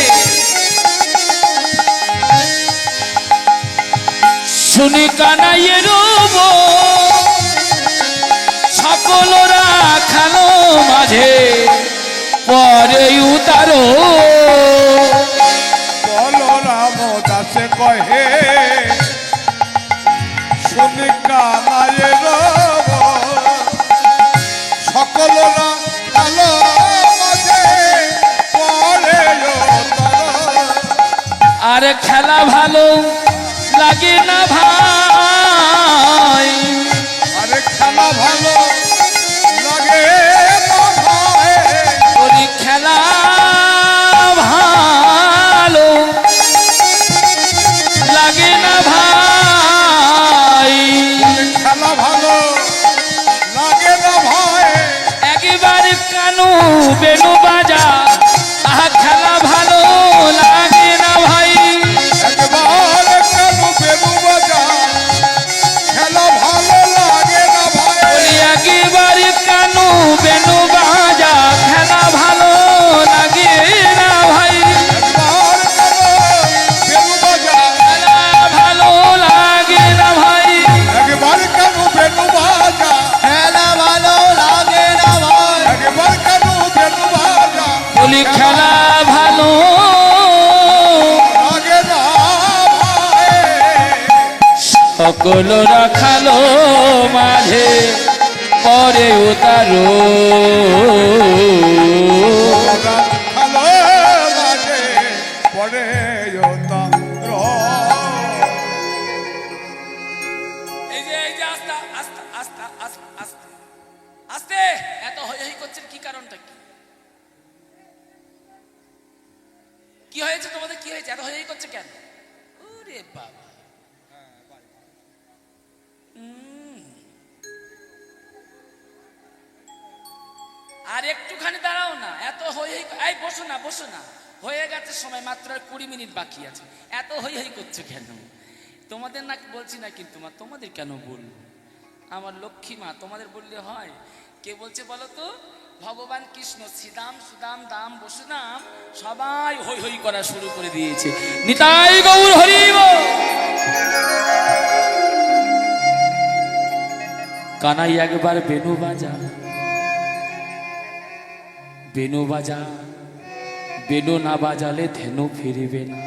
শুনি কানাইয়ে রব সকল রাখালো মাঝে পরে উতারো। বলো রামদাসে কহে শুনি কানায় রব সকলরা আলো মাঝে পরে আর খেলা ভালো লাগে না ভাই। আরে খেলা ভালো লাগে না ভাই। ওই খেলা ভালো লাগে না ভাই। খেলা ভালো লাগে না ভাই। একবার কানু বেনু বাজা আহা খেলা ভালো লাগে না ভাই। একবার কানু বেনু বাজা খেলা ভালো লাগে না ভাই। ওই একবার কানু বেনু বাজা খেলা ভালো লাগে না ভাই। একবার কানু বেনু বাজা খেলা ভালো লাগে না ভাই। একবার কানু বেনু বাজা খেলা ভালো লাগে না ভাই। একবার কানু বেনু বাজা বলি খেলা ভালো লাগে না ভাই। সকল রাখালো মাঝে পরে উতারো। খালো লাগে পরে এই যে আস্তে আস্তে আস্তে আস্তে আস্তে আস্তে এত হই হই করছেন কি কারণটা কি? কি হয়েছে তোমাদের? কি হয়েছে? এত হই হই করছে কেন? ওরে বাবা, আর একটুখানি দাঁড়াও না, এত হই হই। এই বসো না, বসো না, হয়ে গেছে সময়, মাত্র আর 20 মিনিট বাকি আছে। এত হই হই করছো কেন? তোমাদের না বলছি না, কিন্তু মা তোমাদের কেন বলবো? আমার লক্ষ্মী মা, তোমাদের বললে হয়? কে বলছে বলো তো? ভগবান কৃষ্ণ। শ্রীদাম সুদাম দাম বসুদাম সবাই হই হই করা শুরু করে দিয়েছে। নিতাই গৌর হরি বল। কানাই একবার বেনু বাজা বেনু বাজা, বেনু না বাজালে ধেনু ফিরিবে না।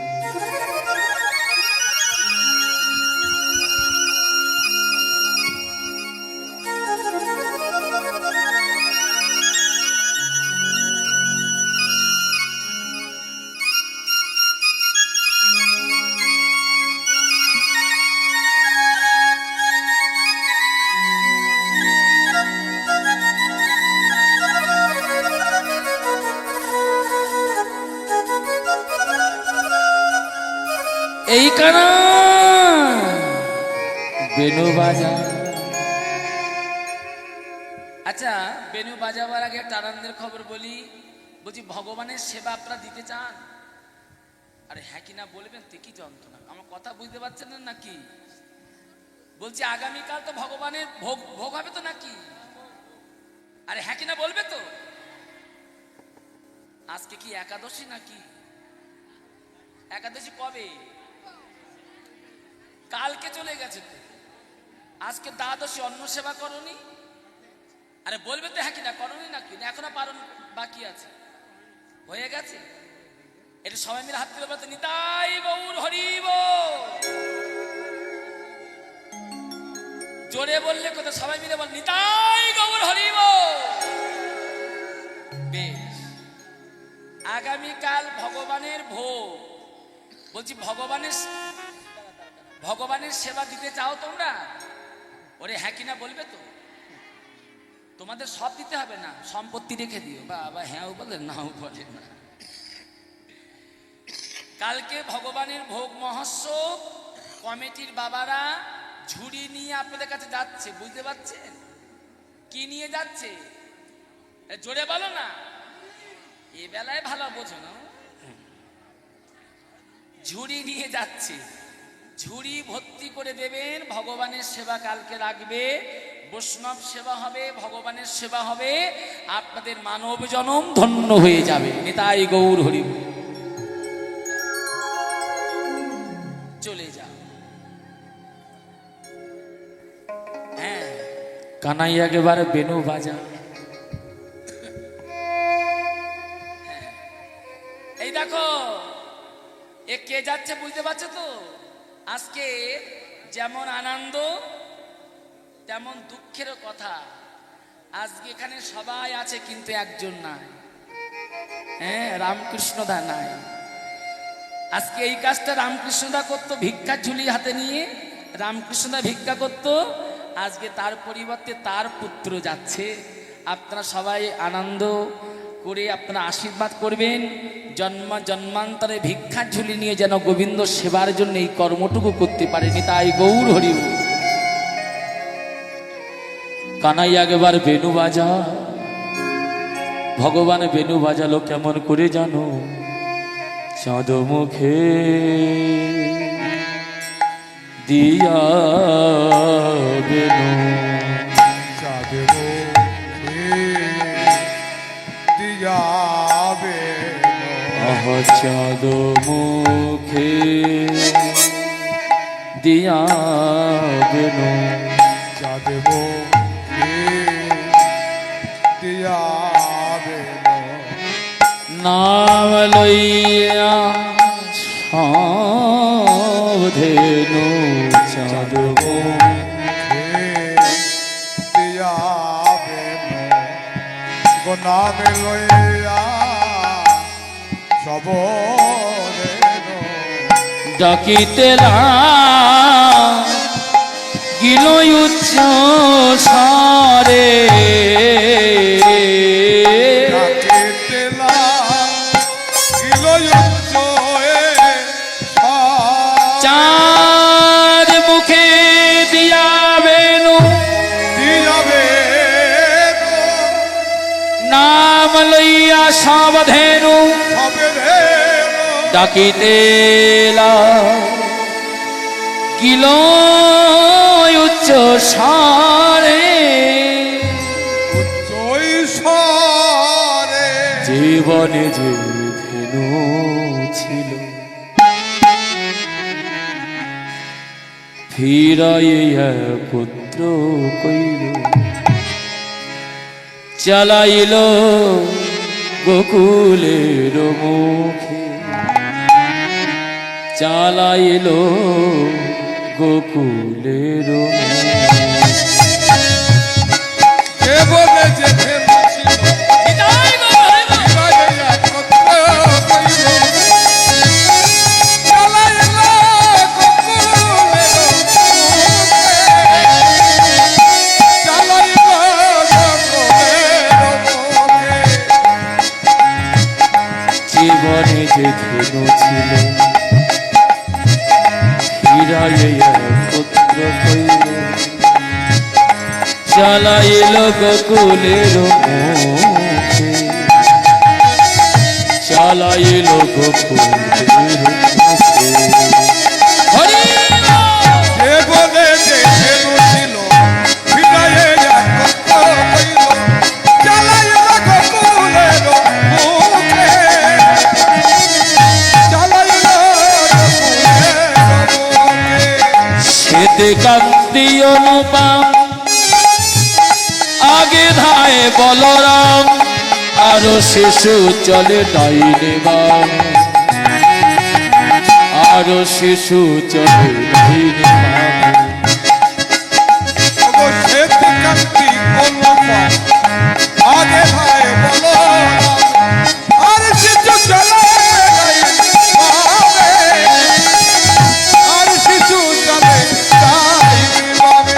এই কারণ বেনু বাজা। আচ্ছা, বেনু বাজাবার আগে একটা আনন্দের খবর বলি। বলছি, ভগবানের সেবা আপনারা দিতে চান? আরে হ্যাঁ কি না বলবেন তো, কি যন্ত্রণা, আমার কথা বুঝতে পারছেন না নাকি? বলছি আগামীকাল তো ভগবানের ভোগ ভোগ হবে তো নাকি? আরে হ্যাঁ কি না বলবে তো? আজকে কি একাদশী নাকি? একাদশী কবে? কালকে চলে গেছে তো। আজকে দ্বাদশী, অন্ন সেবা করনি? আরে বলবে তো হ্যাঁ কিনা, করনি নাকি? এখনো পালন বাকি আছে, হয়ে গেছে? এটা সবাই মিলে হাত তুলে বলতে, নিতাই গৌর হরিব। জোরে বললে কোথায়, সবাই মিলে বল, নিতাই গৌর হরিব। বেশ, আগামীকাল ভগবানের ভোগ। বলছি ভগবানের সেবা দিতে চাও তোমরা? ওরে হ্যাঁ কিনা বলবে তো? তোমাদের সব দিতে হবে না, সম্পত্তি রেখে দিও। বাবা হ্যাঁও বলে নাও বলে না। কালকে ভগবানের ভোগ মহোৎসব, কমিটির বাবারা ঝুড়ি নিয়ে আপনাদের কাছে যাচ্ছে, বুঝতে পারছেন? কি নিয়ে যাচ্ছে জোরে বলো না, এ বেলায় ভালো বোঝো না। ঝুড়ি নিয়ে যাচ্ছে, ঝুড়ি ভর্তি করে দেবেন। ভগবানের সেবা কালকে রাখবে, বৈষ্ণব সেবা হবে, ভগবানের সেবা হবে, আপনাদের মানব জনম ধন্য হয়ে যাবে। নিতাই গৌর হরি। চলে যাও। হ্যাঁ, কানাই একেবারে বেনু বাজা। এই দেখো, এ কে যাচ্ছে বুঝতে পারছো তো? আজকে যেমন আনন্দ তেমন দুঃখেরও কথা। আজকে এখানে সবাই আছে কিন্তু একজন নাই। হ্যাঁ, রামকৃষ্ণদা নাই। আজকে এই কাজটা রামকৃষ্ণদা করতো, ভিক্ষার ঝুলি হাতে নিয়ে রামকৃষ্ণদা ভিক্ষা করতো। আজকে তার পরিবর্তে তার পুত্র যাচ্ছে। আপনারা সবাই আনন্দ করে আপনারা আশীর্বাদ করবেন। জন্মান্তরে ভিক্ষার ঝুলি নিয়ে যেন গোবিন্দ সেবার জন্য এই কর্মটুকু করতে পারেনি। তাই গৌর হরি। কানাই একবার বেনু বাজা। ভগবান বেনু বাজালো কেমন করে জানো? চাঁদ মুখে দিয়া বেনু, চাঁদ মুখে দিয়া বেনু, চাঁদ মুখে দিয়া বেনু, চাঁদ মুখে দিয়া বেনু, নাম লইয়া সাধেনু, চাঁদ মুখে দিয়া বেনু, গো নামে লইয়া সবরেনু, ডাকিতে গিল উচ্চ সারে, ডাকিতে গিল উচ্চ চাঁদ মুখে দিয়া বেনু, দিয়া বেনু, নাম লইয়া সাবধেনু, সবরেনু, ডাকিতে গিল উচ্চ সারে, উচ্চই স্বরে, জীবনে যে ধেনু ছিল ফিরাইয়া পুত্র কইল, চালাইল গোকুলের মুখে চালাইলো গোকুলের মুখে। কে বলে যেতে বসিল হৃদয়ে একত্র কইল চালাইল গোকুলের মুখে চালাইল গোকুলের মুখে জীবনে যে ধনু ছিল হীরায় পুত্র কইল চালাইল গোকুলের মুখে চালাইল গোকুলের মুখে। হরি কে বলে যেতে বসিল হৃদয়ে একত্র কইল চালাইল গোকুলের মুখে চালাইল গোকুলের মুখে শ্বেতে কান্তি অনুপম আগে ধায় বলরাম আরো শিশু চলে ডাইনে বাম আরো শিশু চলে ডাইনে বাম শ্বেত কান্তি অনুপম আগে ভাই বলো আর শিশু চলে বামে আর শিশু চলে বামে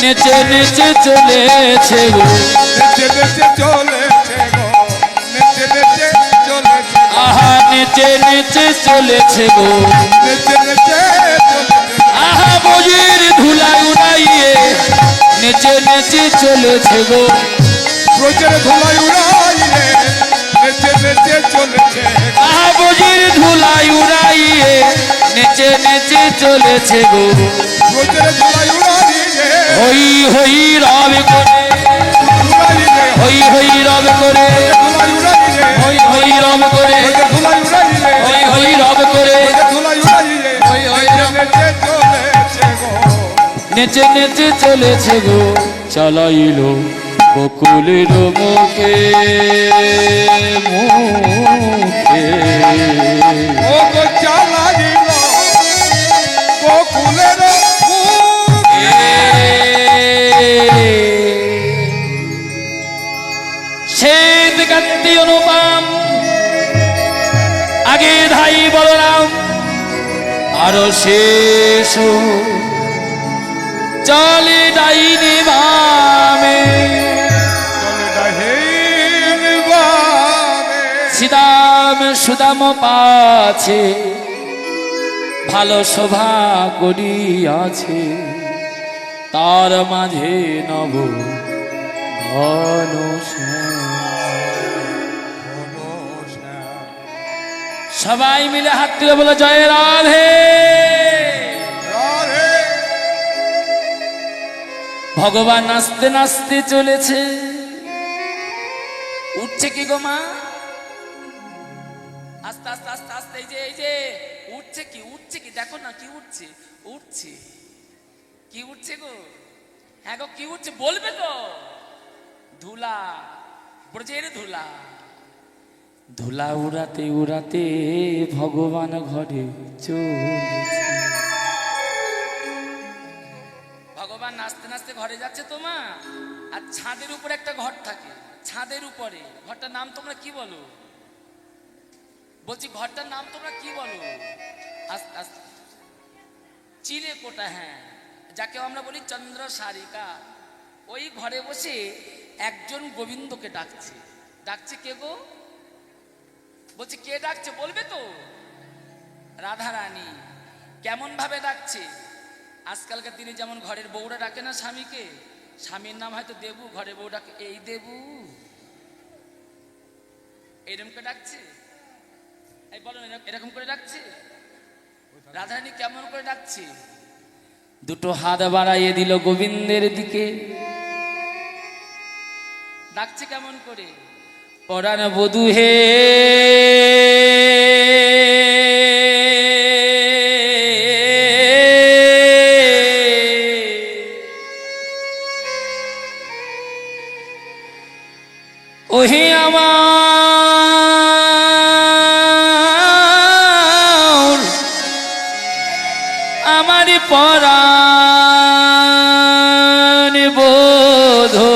নেচে নেচে চলেছে গো নেচে নেচে চলেছে গো নেচে নেচে চলেছে আহা নেচে নেচে চলেছে গো নেচে নেচে চলেছে আহা বজির ধুলা উড়াইয়ে নেচে নেচে চলেছে গো রোজের ধুলাই উড়াইলে নেচে নেচে চলেছে আহা বজির ধুলা উড়াইয়ে নেচে নেচে চলেছে গো রোজের ধুলাই উড়াইলে হই হই রব করে উড়াইলে হই হই রব করে ধুলাই উড়াইলে হই হই রব করে ধুলাই উড়াইলে হই হই রব করে ধুলাই উড়াইলে হই হই রব নেচে চলেছে গো নেচে নেচে চলেছে গো চালাইল গোকুলের মুখে মুখে ও গো চালাইল গোকুলের মুখে শ্বেত কান্তি অনুপম আগে ধাই বলরাম আরো শেষ চলে ডাইনি বামে চলে ডাহিন বামে সীতাম সুদাম পাছে ভালো শোভা করিয়াছে তার মাঝে নব ঘন সবাই মিলে হাত তুলে বলে জয় রাধে। রাধে ভগবান নাচতে নাচতে চলেছে উঠছে কি গো মা আস্তে আস্তে আস্তে আস্তে এই যে উঠছে কি দেখো না কি উঠছে উঠছে কি উঠছে গো হ্যাঁ গো কি উঠছে বলবে তো ধুলা ব্রজের ধুলা ধুলা উড়াতে উড়াতে ভগবান ঘরে চলেছে ভগবান নাচতে নাচতে ঘরে যাচ্ছে তো মা আর ছাদের উপরে একটা ঘর থাকে ছাদের উপরে ঘরটার নাম তোমরা কি বলো বলছি ঘরটার নাম তোমরা কি বলো আস্তে আস্তে চিলে কোটা হ্যাঁ যাকে আমরা বলি চন্দ্র সারিকা ওই ঘরে বসে একজন গোবিন্দকে ডাকছে ডাকছে কে গো বলছি কে ডাকছে বলবে তো রাধা রানী কেমন ভাবে ডাকছে আজকালকার দিনে যেমন ঘরের বউরা ডাকে না স্বামীকে স্বামীর নাম হয়তো দেবু ঘরের বউ ডাকে এই দেবু এরকম ডাকছে এই বলো এরকম করে ডাকছে রাধারানী কেমন করে ডাকছে দুটো হাত বাড়াইয়ে দিল গোবিন্দের দিকে ডাকছে কেমন করে পরাণ বধূ হে ওহে আমার আমার পরাণ বধূ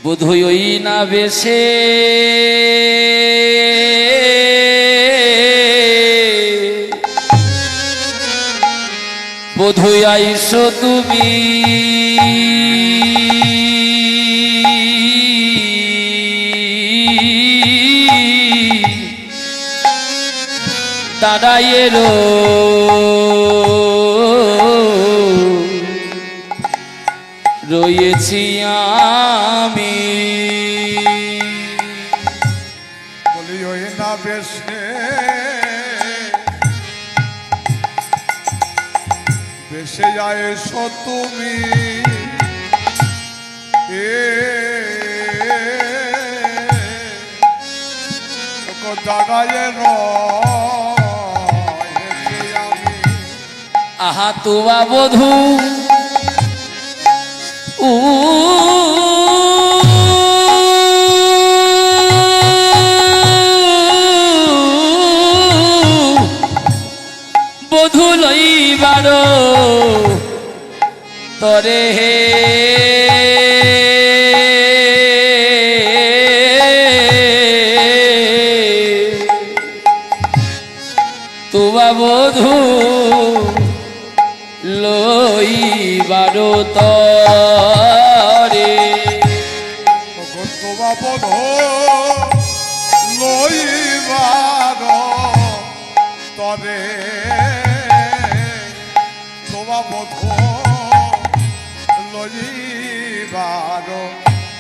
বোধই ওই না বেশে বোধই আইসো তুমি দাঁড়াইয়েরো রয়েছি আমি বলি ওই না বেশে বেশে যাইছো তুমি দাঁড়ায় আমি আহা তোয়া বধূ উ বধূ লইবার তরে হে তোয়া বধূ লইবার তরে তোমা বোধ লইবার তরে তোমা বোধ লইবার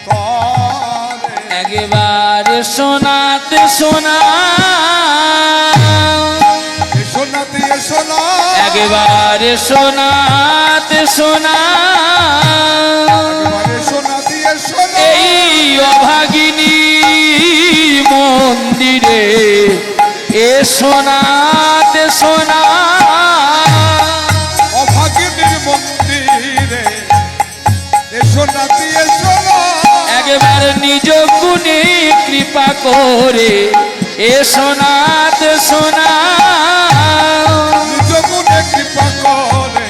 তরে একবার শোনাতে শোনা শোনাতে শোনা একবার শোনাতে শোনা শোনাতে শোনা এই অভাগিনী মন্দিরে এ শোনাতে শোনা অভাগিনীর মন্দিরে শোনাতে শোনা একবার নিজ গুণে কৃপা করে এ শোনাতে শোনা নিজ গুণে কৃপা করে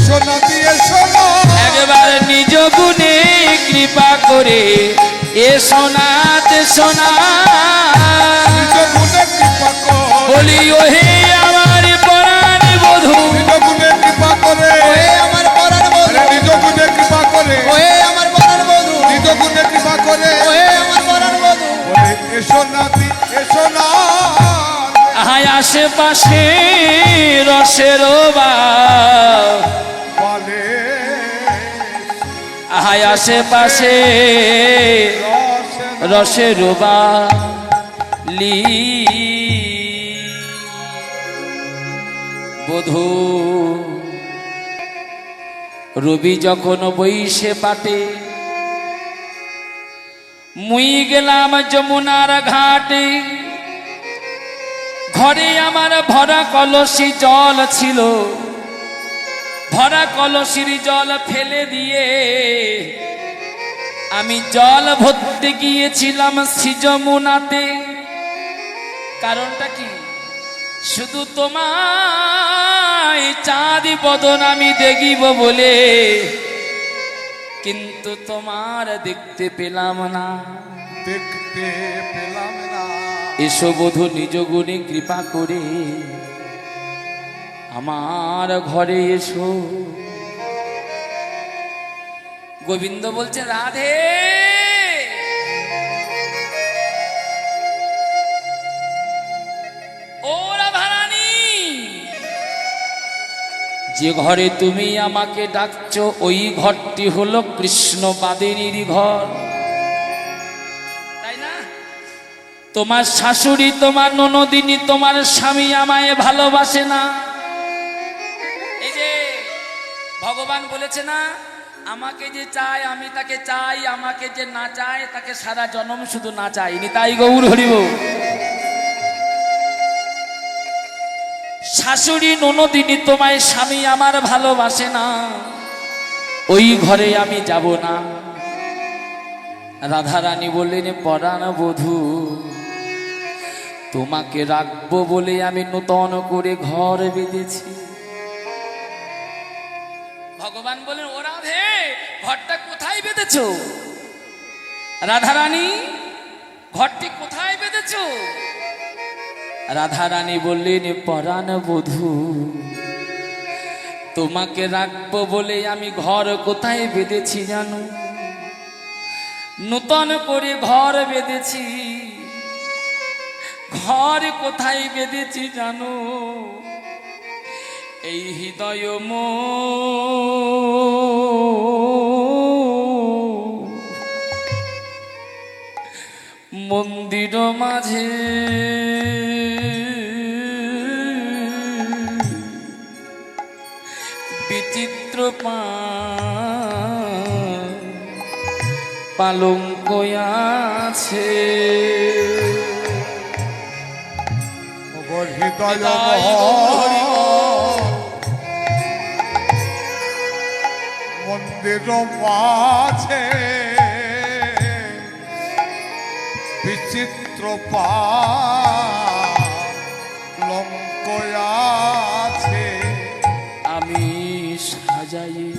শোনাতে শোনা একবার নিজ গুণে কৃপা করে এ শোনাতে শোনা নিজ গুণে কৃপা করে বলি ওহে আমার পরাণ বধূ নিজ গুণে কৃপা করে আমার পরাণ বধূ নিজ গুণে কৃপা করে ওহে আমার পরাণ বধূ নিজ গুণে কৃপা করে ওহে আমার পরাণ বধূ বলে শোনাতে শোনা আহায় আশেপাশে রসের বলে আহায় আশেপাশে রসের লি বধূ রবি যখন বইসে পাটে মুই গেলাম যমুনার ঘাটে ঘরে আমার ভরা কলসি জল ছিল ভরা কলসির জল ফেলে দিয়ে আমি জল ভরতে গিয়েছিলাম যমুনাতে কারণটা কি শুধু তোমায় চাঁদ বদন আমি দেখিব বলে কিন্তু তোমার দেখতে পেলাম না দেখতে পেলাম না এসো বধূ নিজ গুণে কৃপা করে আমার ঘরে এসো গোবিন্দ বলছে রাধে ও রাধারানী যে ঘরে তুমি আমাকে ডাকছো ওই ঘরটি হলো কৃষ্ণ বাদিনীর ঘর তাই না তোমার শাশুড়ি তোমার ননদিনী তোমার স্বামী আমায় ভালোবাসে না এই যে ভগবান বলেছে না আমাকে যে চায় আমি তাকে চাই আমাকে যে না চায় তাকে সারা জন্ম শুধু না চাইনি তাই গৌর হরিব শাশুড়ি ননদিনী তোমায় স্বামী আমার ভালোবাসে না ওই ঘরে আমি যাব না রাধারানী বললেন পরাণ বধূ তোমাকে রাখবো বলে আমি নূতন করে ঘর বেঁধেছি। ভগবান বলেন, ও রাধে, ঘরটা কোথায় বেঁধেছো? রাধারানী, ঘরটি কোথায় বেঁধেছো? রাধারানী বললেন, পরাণ বধূ, তোমাকে রাখবো বলে আমি ঘর কোথায় বেঁধেছি জানো? নূতন করে ঘর বেঁধেছি। ঘর কোথায় বেঁধেছি জানো? এই হৃদয় মন্দির মাঝে বিচিত্র পালঙ্ক আছে। হৃদয় মন্দির মাঝে বিচিত্র পালঙ্ক আছে। আমি সাজাইয়ে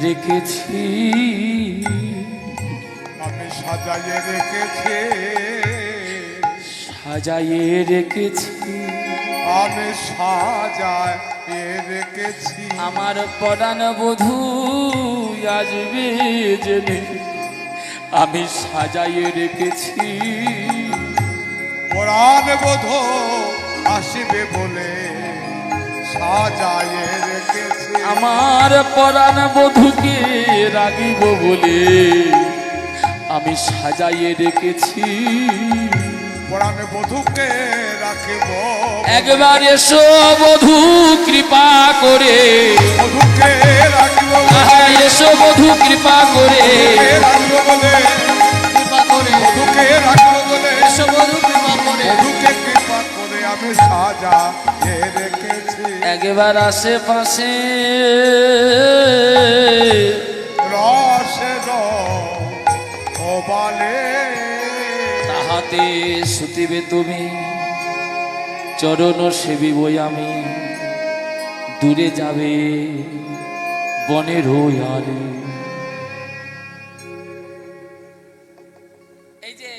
রেখেছি, আমি সাজাইয়ে রেখেছি, সাজাইয়ে রেখেছি, আমি সাজাইয়ে রেখেছি। আমার পরাণ বধূ আসবে জেনে আমি সাজাইয়ে রেখেছি। পরাণ বধূ আসবে বলে সাজাইয়ে রেখেছি। আমার পরাণ বধূকে রাগিব বলে আমি সাজাইয়ে রেখেছি। পরাণ বধূকে রাখিব, একবার এসো বধূ কৃপা করে, বধূকে রাখিব, এসো বধূ কৃপা করে, রাখিব বলে, কৃপা করে বধূকে রাখিব বলে, এসো বধূ কৃপা করে বধূকে কৃপা করে আমি সাজাইয়ে রেখেছি। একবার আশেপাশে রসের ওবালে তাহাতে শুতিবে তুমি, চরণ সেবিবই আমি, দূরে যাবে বনের আলে। এই যে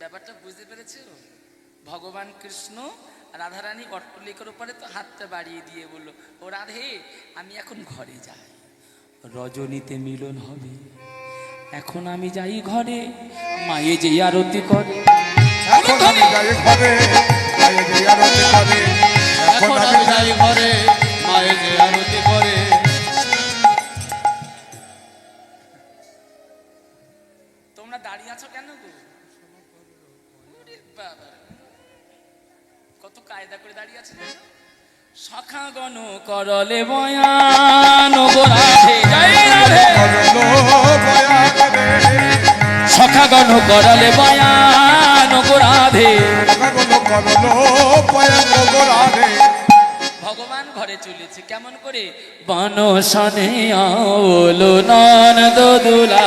ব্যাপারটা বুঝতে পেরেছো? ভগবান কৃষ্ণ রাধারানী অট্টলিকার উপরে তো হাতটা বাড়িয়ে দিয়ে বললো, ও রাধে, আমি এখন ঘরে যাই, রজনীতে মিলন হবে, এখন আমি যাই ঘরে, মায়ে যে আরতি করে। এখন আমি যাই ঘরে, মায়ে যে আরতি করে। এখন আমি যাই ঘরে, মায়ে যে আরতি করে। তোমরা দাঁড়িয়ে আছো কেন গো? ওরে বাবা, কত কায়দা করে দাঁড়িয়ে আছে জানো? সখা গণ করলে বয়ান গো রাধে, জয় রাধে। সখা গণ করলে বয়ান গো রাধে। ভগবান ঘরে চলেছে কেমন করে? বনসনে আওলো নন্দ দুলা,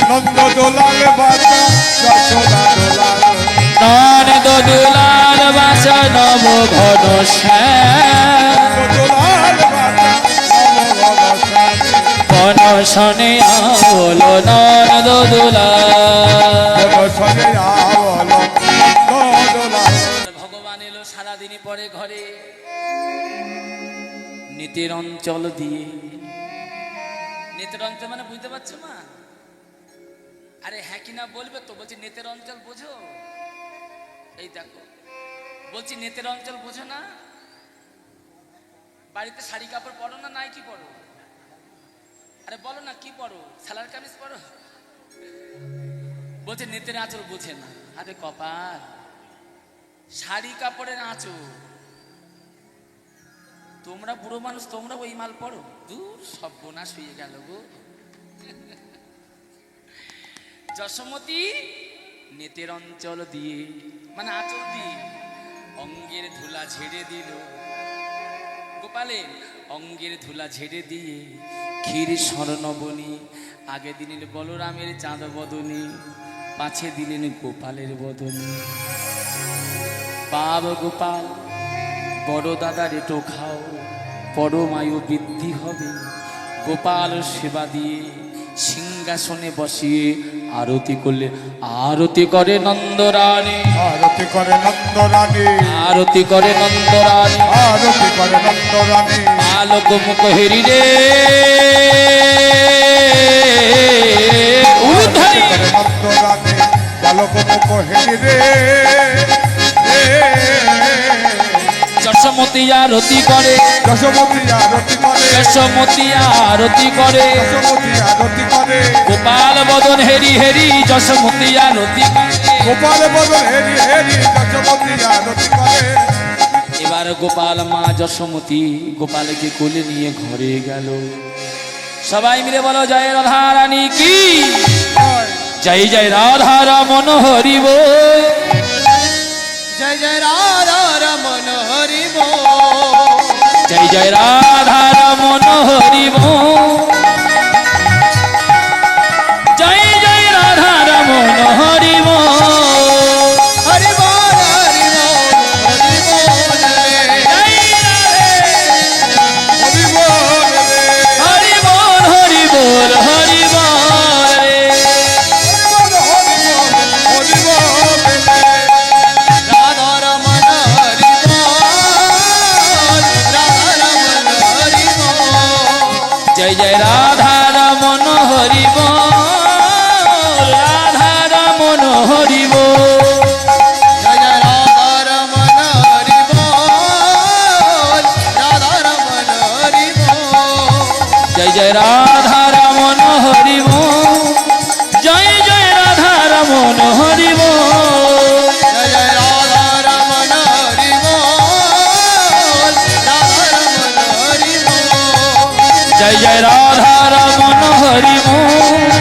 নন্দ দোলাল বাজা যশোদা দোলাল, নন্দ দুলাল বাসা নব ঘন দোলাল বাজা নবঘন বনসনে আওলো নন্দ দুলাল। ভগবান এলো সারাদিনই পরে ঘরে, নিতের অঞ্চল দিয়ে। নেতের অঞ্চল মানে বুঝতে পারছো মা? আরে হ্যাঁ কিনা বলবে তো? বলছি নেতের অঞ্চল বোঝো? এই দেখো, বলছি নেতের অঞ্চল বোঝো না? বাড়িতে শাড়ি কাপড় পরো না, নাই কি পরো? আরে বলো না কি পরো? সালার কামিজ পরো? বলছে নেতের আঁচল বোঝে না। আরে কপাল, শাড়ি কাপড়ের আঁচল। তোমরা বুড়ো মানুষ, তোমরা ওই মাল পড়ো? দূর, সর্বনাশ হয়ে গেল গো। যশোমতী নেতের অঞ্চল দিয়ে, মানে আঁচল দিয়ে অঙ্গের ধুলা ঝেড়ে দিল, গোপালের অঙ্গের ধুলা ঝেড়ে দিয়ে ক্ষীর স্বর্ণবনী, আগে দিলেন বলরামের চাঁদ বদনী, পাছে দিলেন গোপালের বদনী। বাব গোপাল বড় দাদার এটো খাও, পরমায়ু বৃদ্ধি হবে। গোপাল সেবা দিয়ে সিংহাসনে বসিয়ে আরতি করলে, আরতি করে নন্দরানী, আরতি করে নন্দরানী, আরতি করে নন্দরানী, আরতি করে নন্দরানী। আলোক মুখ হেরি রে আরতি করে নন্দরানী, বালক মুখ হেরি রে। যশোমতী আরতি করে, যশোমতী আরতি করে, যশোমতী আরতি করে, যশোমতী আরতি করে। গোপাল বদন হেরি হেরি যশোমতী আরতি করে। গোপাল বদন হেরি হেরি যশোমতী আরতি করে। এবার গোপাল মা যশোমতী গোপালকে কোলে নিয়ে ঘরে গেল। সবাই মিলে বলো জয় রাধা রানী কি, জয় জয় রাধা রমন হরি বল, জয় জয় রাধা রমন হরি বল, জয় জয় রাধা রমন হরি বল, জয় জয় রাধা রমন হরি বল, হরি বল হরি বল হরি বল রে, হরি বল রে, হরি বল হরি বল হরি বল রে। হরি বল রে। রাধা রমন হরি বল, রাধা রমন হরি বল, জয় জয় রাধা রমন হরি বল, রাধা রমন হরি বল, জয় জয় রাধা রমন হরি বল, রাধা রমন হরি বল, জয় জয় রাধা রমন হরি বল, জয় জয় রাধা রমন হরি বল, জয় জয় রাধা রমন হরি বল, রাধা রমন হরি বল, জয় জয় রাধা রমন হরি বল, জয় জয় রাধা রমন হরি বল।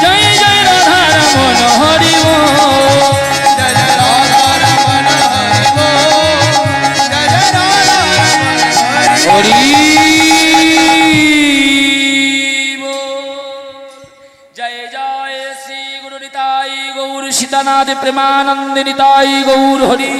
জয় জয় রাধা রমন হরি বল, জয় জয় রাধা রমন হরি হরি বল। জয় জয় শ্রী গুরু নিতাই গৌর সীতানাথ প্রেমানন্দ নিতাই গৌর হরি।